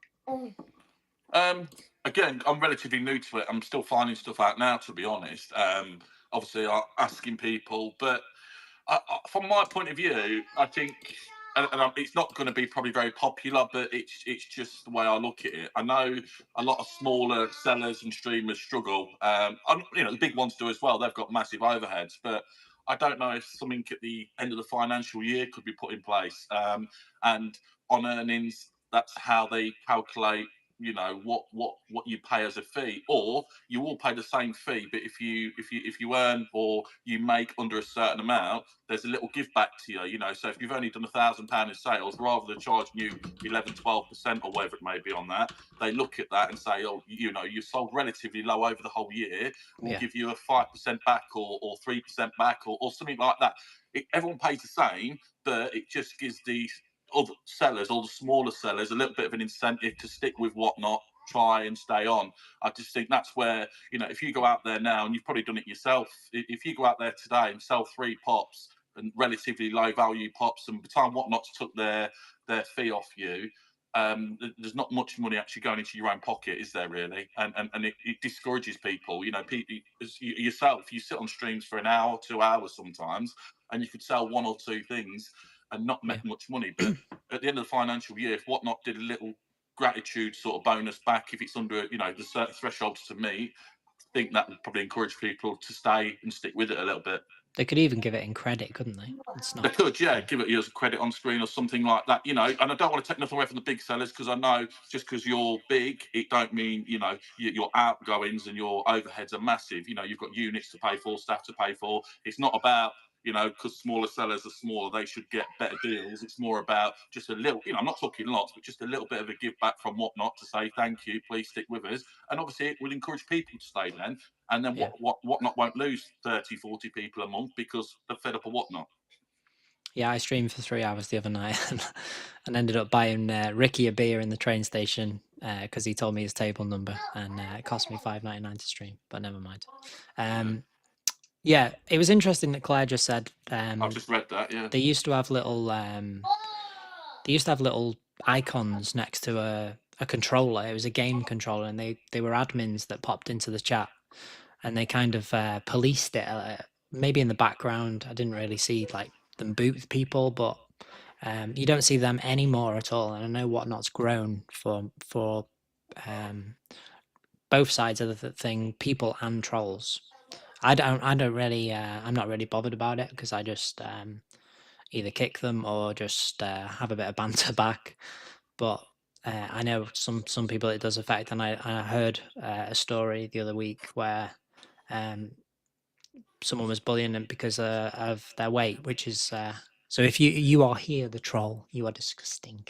Again, I'm relatively new to it. I'm still finding stuff out now, to be honest. Obviously, asking people, but from my point of view, I think, and it's not going to be probably very popular, but it's just the way I look at it. I know a lot of smaller sellers and streamers struggle. The big ones do as well. They've got massive overheads, but I don't know if something at the end of the financial year could be put in place. And on earnings, that's how they calculate you know what you pay as a fee, or you all pay the same fee, but if you earn or you make under a certain amount, there's a little give back to you, you know. So if you've only done £1,000 in sales, rather than charging you 11-12% or whatever it may be on that, they look at that and say, oh, you know, you sold relatively low over the whole year, we'll give you a 5% back or 3% back or something like that. Everyone pays the same, but it just gives the other sellers, all the smaller sellers, a little bit of an incentive to stick with Whatnot, try and stay on. I just think that's where, you know, if you go out there now, and you've probably done it yourself, if you go out there today and sell 3 pops and relatively low value pops, and by the time Whatnot's took their fee off you, there's not much money actually going into your own pocket, is there really? And it discourages people. You know, people, yourself, you sit on streams for an hour, 2 hours sometimes, and you could sell 1 or 2 things and not make much money. But at the end of the financial year, if Whatnot did a little gratitude sort of bonus back, if it's under, you know, the certain thresholds to meet, I think that would probably encourage people to stay and stick with it a little bit. They could even give it in credit, couldn't they? It's not. They could, yeah, give it you as a credit on screen or something like that, you know. And I don't want to take nothing away from the big sellers, because I know just because you're big, it don't mean, you know, your outgoings and your overheads are massive. You know, you've got units to pay for, staff to pay for. It's not about, you know, because smaller sellers are smaller, they should get better deals. It's more about just a little, you know, I'm not talking lots, but just a little bit of a give back from Whatnot to say thank you, please stick with us. And obviously it will encourage people to stay then. And then Whatnot won't lose 30, 40 people a month because they're fed up of Whatnot. Yeah, I streamed for 3 hours the other night and ended up buying Ricky a beer in the train station because he told me his table number, and it cost me $5.99 to stream, but never mind. Yeah, it was interesting that Claire just said. I've just read that. Yeah, they used to have little icons next to a controller. It was a game controller, and they were admins that popped into the chat, and they kind of policed it. Maybe in the background, I didn't really see like them boot people, but you don't see them anymore at all. And I know Whatnot's grown for both sides of the thing, people and trolls. I don't really, I'm not really bothered about it, because I just either kick them or just have a bit of banter back. But I know some people it does affect, and I heard a story the other week where someone was bullying them because of their weight, which is so if you are here, the troll, you are disgusting.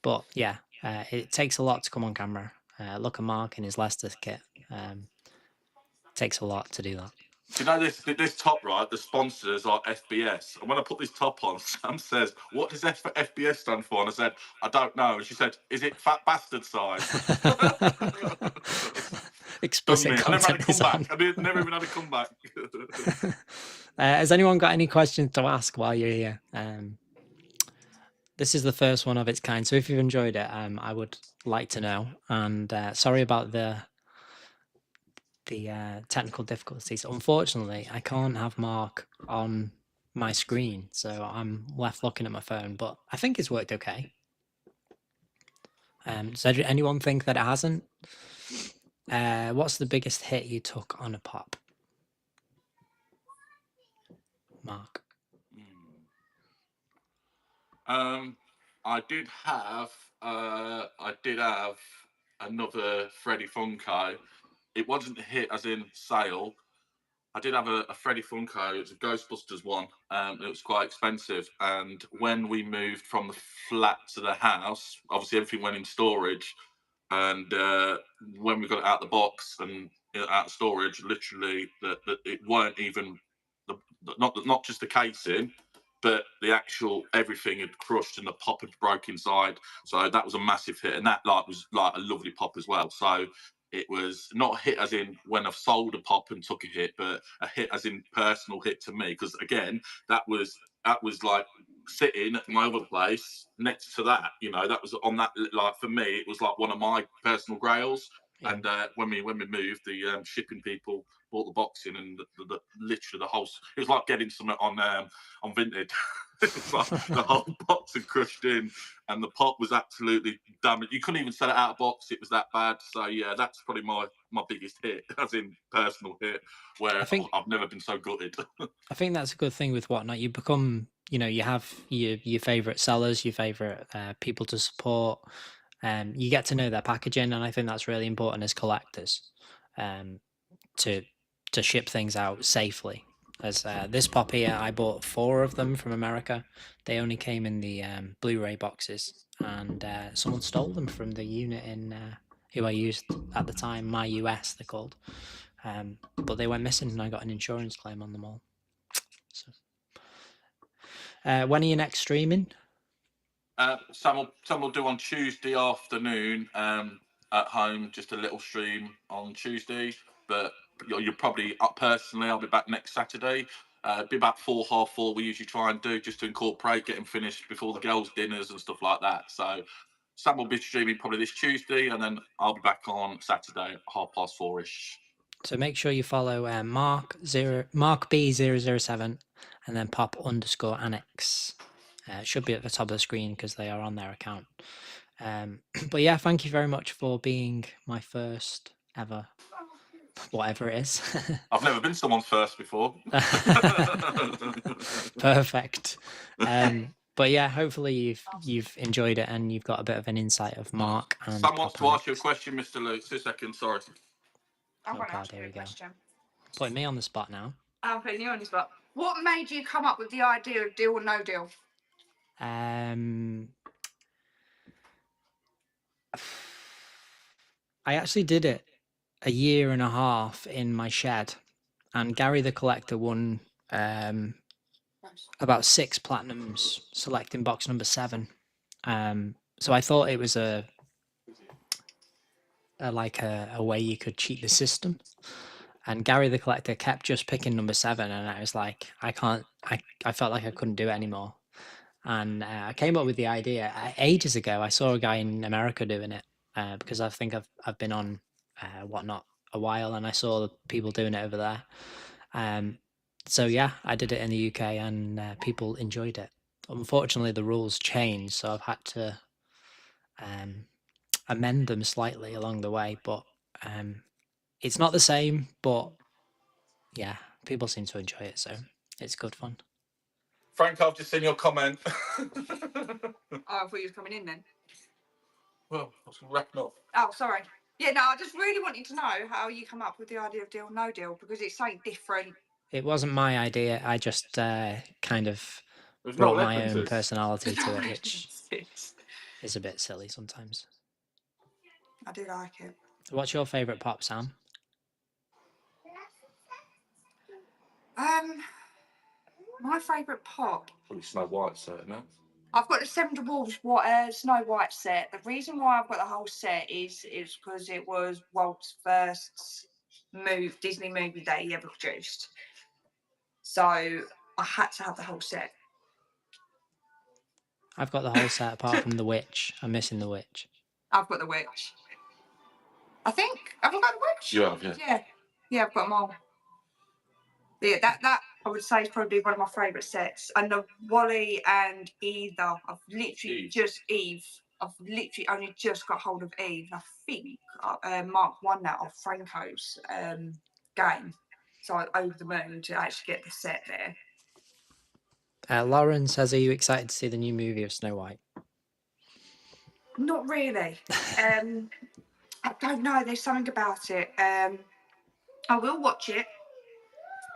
But yeah, it takes a lot to come on camera. Look at Mark in his Leicester kit. Takes a lot to do that. Do you know this top right? The sponsors are FBS. And when I put this top on, Sam says, "What does FBS stand for?" And I said, "I don't know." And she said, "Is it fat bastard size?" Explicit content is on. I never even had a comeback. Has anyone got any questions to ask while you're here? This is the first one of its kind, so if you've enjoyed it, I would like to know. And sorry about the technical difficulties. Unfortunately, I can't have Mark on my screen, so I'm left looking at my phone, but I think it's worked okay. Does anyone think that it hasn't? What's the biggest hit you took on a pop? Mark. I did have another Freddy Funko. It wasn't a hit as in sale. I did have a Freddy Funko. It was a Ghostbusters one. It was quite expensive. And when we moved from the flat to the house, obviously everything went in storage. And when we got it out of the box and out of storage, literally, it weren't even not just the casing, but the actual everything had crushed and the pop had broke inside. So that was a massive hit, and that was like a lovely pop as well. So it was not a hit as in when I've sold a pop and took a hit, but a hit as in personal hit to me. Because again, that was like sitting at my other place next to that. You know, that was on that, like for me, it was like one of my personal grails. Yeah. And when we moved, the shipping people bought the box in, and literally the whole, it was like getting something on Vinted. It was like the whole box had crushed in, and the pop was absolutely damaged. You couldn't even sell it out of box, it was that bad. So yeah, that's probably my biggest hit, as in personal hit, where I've never been so gutted. I think that's a good thing with Whatnot. You become, you know, you have your favorite sellers, your favorite people to support, you get to know their packaging, and I think that's really important as collectors, to ship things out safely. As this pop here, I bought 4 of them from America. They only came in the Blu-ray boxes, and someone stole them from the unit in who I used at the time, My US they're called. But they went missing, and I got an insurance claim on them all. So, when are you next streaming? Some will do on Tuesday afternoon at home, just a little stream on Tuesday. But you're probably up personally. I'll be back next Saturday. Be about 4, half 4. We usually try and do just to incorporate getting finished before the girls' dinners and stuff like that. So Sam will be streaming probably this Tuesday, and then I'll be back on Saturday at 4:30ish. So make sure you follow Mark B007 and then pop_annex. It should be at the top of the screen because they are on their account. But yeah, thank you very much for being my first ever, whatever it is. I've never been someone's first before. Perfect. But yeah, hopefully you've enjoyed it and you've got a bit of an insight of Mark. And Someone wants to ask you a question, Mr. Luke. 2 seconds, sorry. I'm going to God, ask here you we a go. question. Putting me on the spot now. I'm putting you on the spot. What made you come up with the idea of deal or no deal? I actually did it a year and a half in my shed, and Gary the Collector won about 6 platinums selecting box number 7. So I thought it was a way you could cheat the system. And Gary the Collector kept just picking number 7, and I was like, I felt like I couldn't do it anymore. And I came up with the idea ages ago. I saw a guy in America doing it because I think I've been on Whatnot a while, and I saw the people doing it over there. So yeah, I did it in the UK, and people enjoyed it. Unfortunately, the rules changed, so I've had to amend them slightly along the way. But it's not the same. But yeah, people seem to enjoy it, so it's good fun. Frank, I've just seen your comment. Oh, I thought you was coming in then. Well, I was wrapping up. Oh, sorry. Yeah, no, I just really wanted to know how you come up with the idea of deal or no deal, because it's something different. It wasn't my idea. I just kind of There's brought no my own references. personality to it, which is a bit silly sometimes. I do like it. What's your favourite pop, Sam? My favourite pop. Probably Snow White, certainly. I've got the Seven Dwarfs Snow White set. The reason why I've got the whole set is because it was Walt's first Disney movie that he ever produced. So I had to have the whole set. I've got the whole set apart from The Witch. I'm missing The Witch. I've got the Witch. I think. Have I got the Witch? You have, yeah. Yeah, I've got them all. Yeah, that I would say is probably one of my favourite sets. And the Wally and Eve, I've literally only just got hold of Eve. I think Mark won that off Franco's game. So I'm over the moon to actually get the set there. Lauren says, are you excited to see the new movie of Snow White? Not really. I don't know. There's something about it. I will watch it.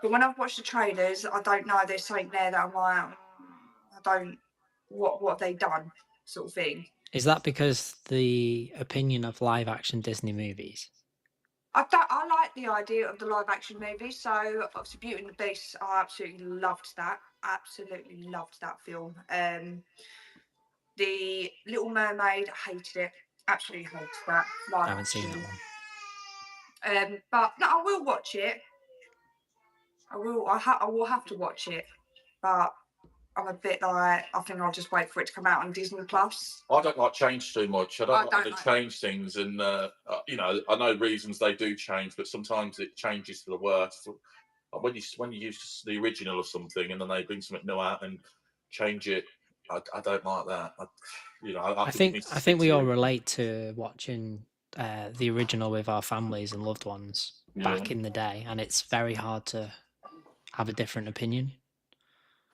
But when I've watched the trailers, I don't know. There's something there that I'm like, what have they done, sort of thing. Is that because the opinion of live action Disney movies? I like the idea of the live action movies. So obviously, Beauty and the Beast, I absolutely loved that. Absolutely loved that film. The Little Mermaid, I hated it. Absolutely hated that. I haven't seen that one. But no, I will watch it. I will have to watch it, but I'm a bit like, I think I'll just wait for it to come out on Disney Plus. I don't like change too much. I don't like to change things, and you know, I know reasons they do change, but sometimes it changes for the worse. When you use the original or something, and then they bring something new out and change it, I don't like that. I think we all relate to watching the original with our families and loved ones back in the day, and it's very hard to have a different opinion.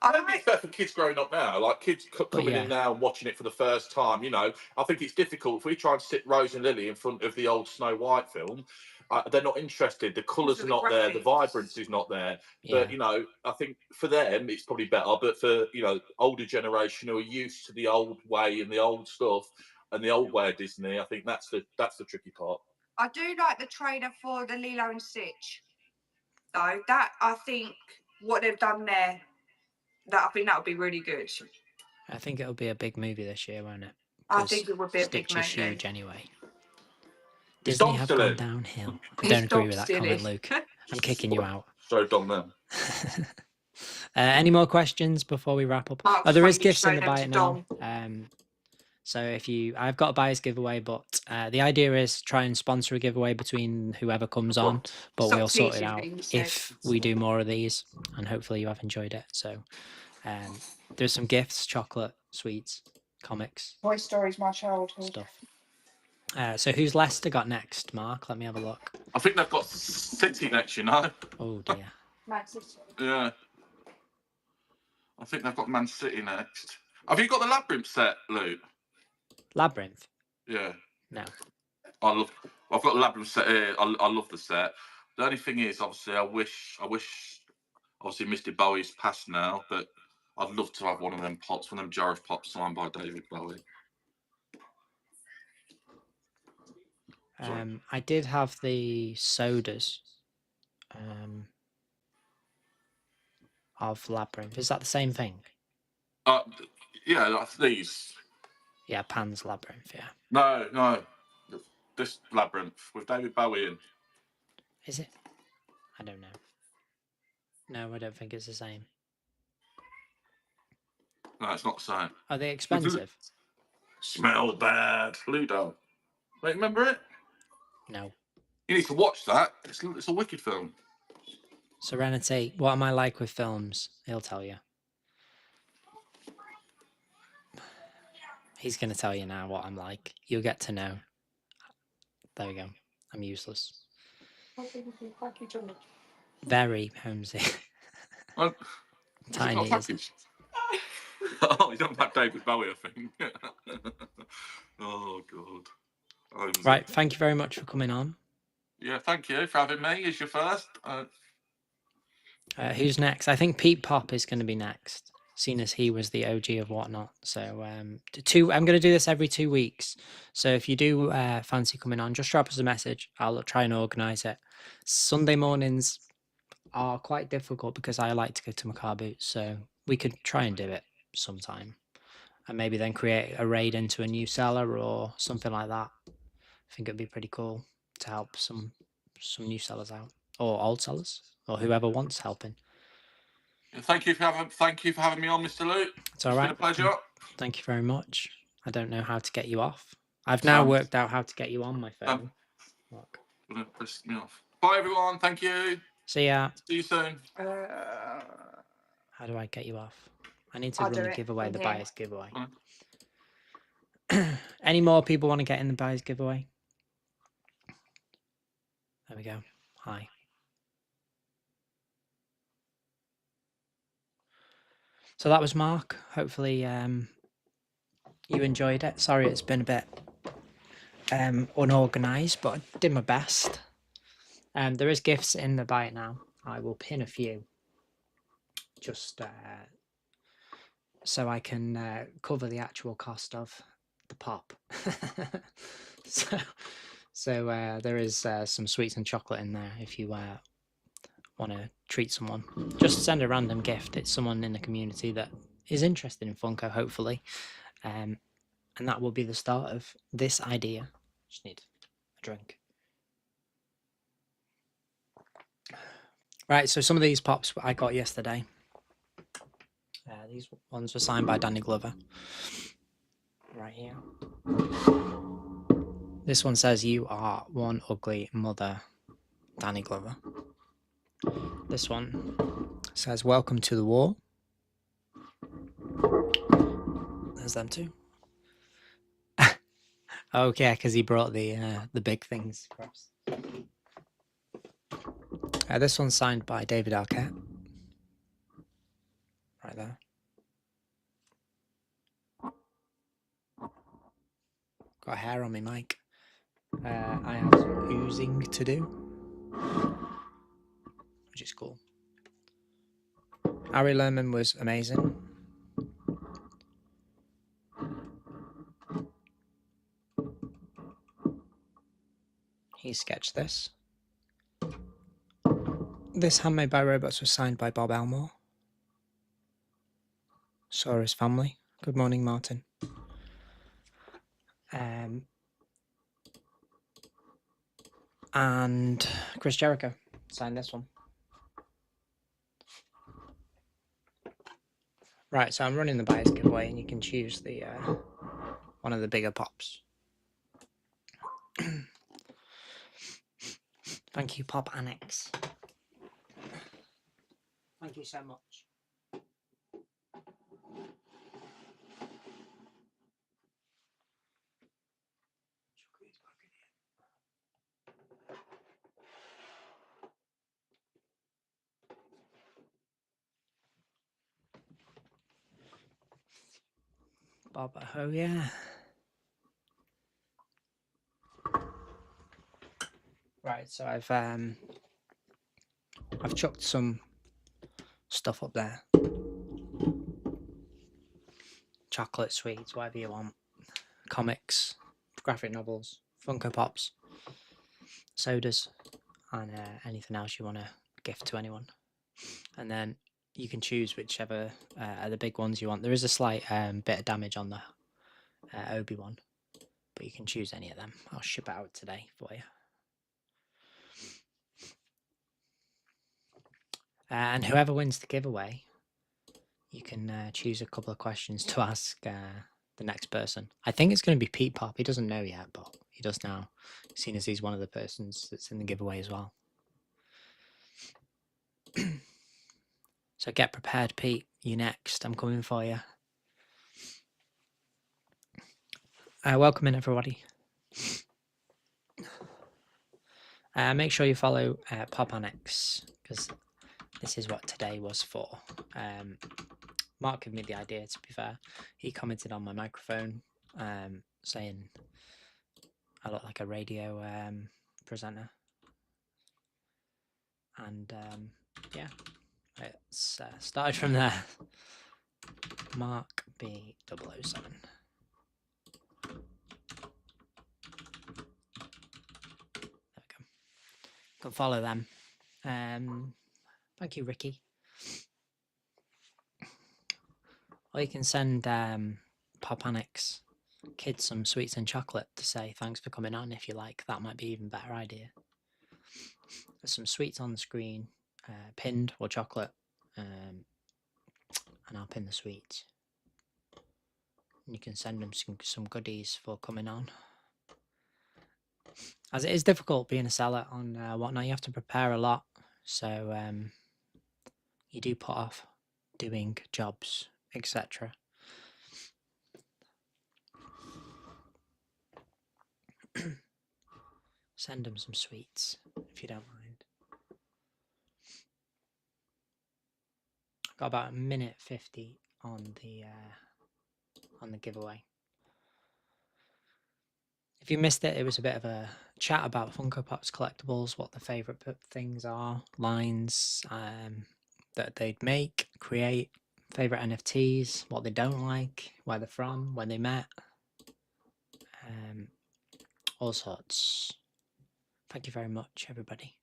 I don't think it's fair for kids growing up now. Like kids coming yeah. in now and watching it for the first time. You know, I think it's difficult if we try and sit Rose and Lily in front of the old Snow White film. They're not interested. The colours are not there. The vibrancy is not there. Yeah. But you know, I think for them it's probably better. But for older generation who are used to the old way and the old stuff and the old way of Disney, I think that's the tricky part. I do like the trailer for the Lilo and Stitch, though. That I think what they've done there, I think that would be really good. I think it'll be a big movie this year, won't it? I think it would be a big Stitch movie. is huge anyway. Is Disney Dom have still gone in? downhill. I don't agree with that comment, Luke. I'm kicking you out. So Dom then. Any more questions before we wrap up? Mark's Oh, there is maybe gifts in the showing them buy to it now. Dom. So I've got a buyer's giveaway, but the idea is try and sponsor a giveaway between whoever comes on, but Stop we'll sort it teasing out me, you said. if we do more of these, and hopefully you have enjoyed it. So there's some gifts, chocolate, sweets, comics, Toy Story's my childhood. stuff. So who's Leicester got next, Mark? Let me have a look. I think they've got City next, you know. Oh dear. Man City. Yeah. I think they've got Man City next. Have you got the Labyrinth set, Luke? Labyrinth? Yeah. No. I've got the Labyrinth set here. I love the set. The only thing is, obviously, I wish. Obviously, Mr. Bowie's passed now, but I'd love to have one of them pops, one of them Jarvis pops signed by David Bowie. I did have the sodas of Labyrinth. Is that the same thing? Yeah, that's these. Yeah, Pan's Labyrinth, yeah. No. This Labyrinth with David Bowie in. Is it? I don't know. No, I don't think it's the same. No, it's not the same. Are they expensive? Smell bad. Ludo. Wait, remember it? No. You need to watch that. It's a wicked film. Serenity. What am I like with films? He'll tell you. He's going to tell you now what I'm like. You'll get to know. There we go. I'm useless. Very homesick. Well, Tiny. Oh, he's on about David Bowie, I think. Oh, God. Right. Thank you very much for coming on. Yeah, thank you for having me as your first. Who's next? I think Pete Pop is going to be next, seeing as he was the OG of Whatnot. So I'm going to do this every 2 weeks. So if you do fancy coming on, just drop us a message. I'll try and organise it. Sunday mornings are quite difficult because I like to go to my car boots. So we could try and do it sometime. And maybe then create a raid into a new seller or something like that. I think it'd be pretty cool to help some new sellers out, or old sellers, or whoever wants helping. Thank you for having me on, Mr. Luke. It's all right. Been a pleasure. Thank you very much. I don't know how to get you off. I've now worked out how to get you on my phone. Look. Gonna piss me off. Bye, everyone. Thank you. See ya. See you soon. How do I get you off? I need to run the giveaway, the buyer's giveaway. Any more people want to get in the buyer's giveaway? There we go. Hi. So that was Mark. Hopefully you enjoyed it. Sorry it's been a bit unorganised, but I did my best. There is gifts in the buy it now. I will pin a few just so I can cover the actual cost of the pop. So there is some sweets and chocolate in there if you want to treat someone. Just send a random gift. It's someone in the community that is interested in Funko, hopefully. And that will be the start of this idea. Just need a drink. Right, so some of these pops I got yesterday. These ones were signed by Danny Glover. Right here. This one says, "You are one ugly mother, Danny Glover." This one says, "Welcome to the war." There's them too. Okay, because he brought the big things across. This one's signed by David Arquette. right there. Got hair on my mic. I have some oozing to do, which is cool. Ari Lerman was amazing. He sketched this. This Handmade by Robots was signed by Bob Elmore. Saw his family. Good morning, Martin. And Chris Jericho signed this one. Right, so I'm running the buyers giveaway, and you can choose the one of the bigger pops. Thank you, Pop Annex. Thank you so much. Bob, oh yeah. Right, so I've chucked some stuff up there. Chocolate, sweets, whatever you want. Comics, graphic novels, Funko Pops, sodas, and anything else you want to gift to anyone. And then you can choose whichever are the big ones you want. There is a slight bit of damage on the Obi one, but you can choose any of them. I'll ship it out today for you. And whoever wins the giveaway, you can choose a couple of questions to ask the next person. I think it's going to be Pete Pop. He doesn't know yet, but he does now, seeing as he's one of the persons that's in the giveaway as well. So get prepared, Pete. You next. I'm coming for you. Welcome in, everybody. Make sure you follow Pop Annex, because this is what today was for. Mark gave me the idea, to be fair. He commented on my microphone saying I look like a radio presenter. And yeah, it's started from there. Mark B007. There we go. You can follow them. Thank you, Ricky. Or you can send Pop Annex kids some sweets and chocolate to say thanks for coming on if you like. That might be an even better idea. There's some sweets on the screen, pinned or chocolate, and I'll pin the sweets. And you can send them some goodies for coming on. As it is difficult being a seller on whatnot, you have to prepare a lot. So you do put off doing jobs, etc. Send them some sweets if you don't mind. Got about 1:50 on the giveaway. If you missed it, it was a bit of a chat about Funko Pop's collectibles, what the favourite things are, lines that they'd make, create, favourite NFTs, what they don't like, where they're from, when they met, all sorts. Thank you very much, everybody.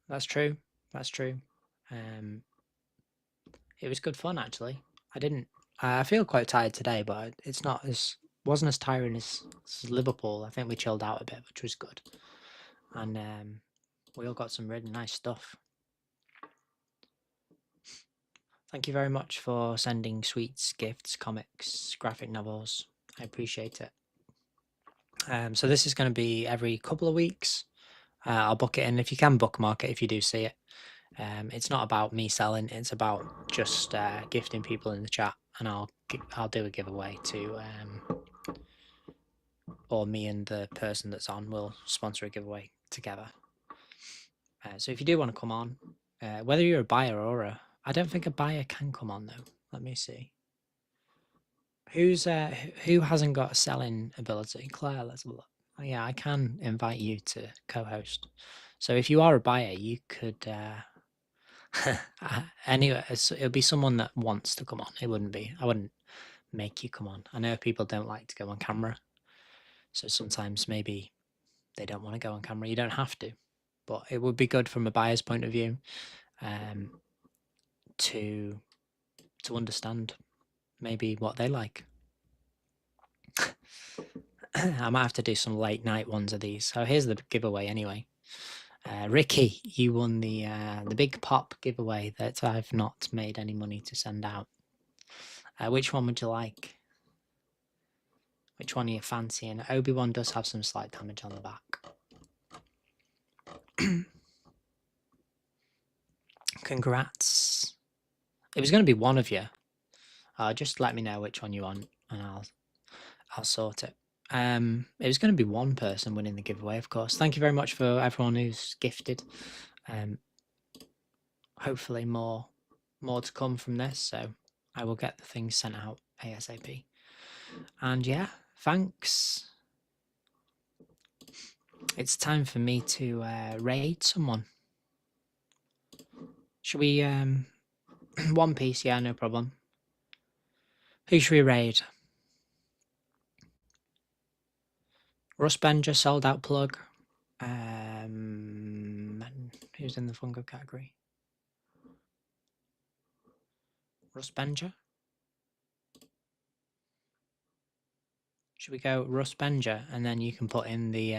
That's true. That's true. It was good fun, actually. I feel quite tired today, but it's not wasn't as tiring as Liverpool. I think we chilled out a bit, which was good, and we all got some really nice stuff. Thank you very much for sending sweets, gifts, comics, graphic novels. I appreciate it. So this is going to be every couple of weeks. I'll book it in. If you can bookmark it, if you do see it. It's not about me selling. It's about just gifting people in the chat, and I'll do a giveaway to, or me and the person that's on will sponsor a giveaway together. So if you do want to come on, whether you're a buyer or I don't think a buyer can come on though. Let me see. Who hasn't got a selling ability? Claire, let's have a look. Oh, yeah, I can invite you to co-host. So if you are a buyer, you could. Anyway, it'll be someone that wants to come on. It wouldn't be. I wouldn't make you come on. I know people don't like to go on camera, so sometimes maybe they don't want to go on camera. You don't have to, but it would be good from a buyer's point of view, to understand maybe what they like. I might have to do some late night ones of these. So here's the giveaway anyway. Ricky, you won the big pop giveaway that I've not made any money to send out. Which one would you like? Which one are you fancying? Obi-Wan does have some slight damage on the back. Congrats. It was going to be one of you. Just let me know which one you want and I'll sort it. It was going to be one person winning the giveaway, of course. Thank you very much for everyone who's gifted. Hopefully more to come from this, so I will get the things sent out ASAP. And yeah, thanks. It's time for me to raid someone. Should we One Piece? Yeah, no problem. Who should we raid? Russ Benger, sold out plug. Who's in the Fungo category? Russ Benger? Should we go Russ Benger and then you can put in the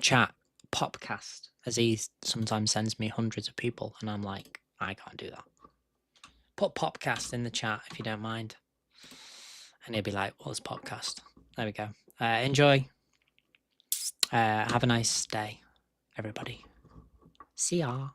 chat PopCast, as he sometimes sends me hundreds of people and I'm like, I can't do that. Put PopCast in the chat if you don't mind. And he'll be like, what's PopCast? There we go. Enjoy. Have a nice day, everybody. See ya.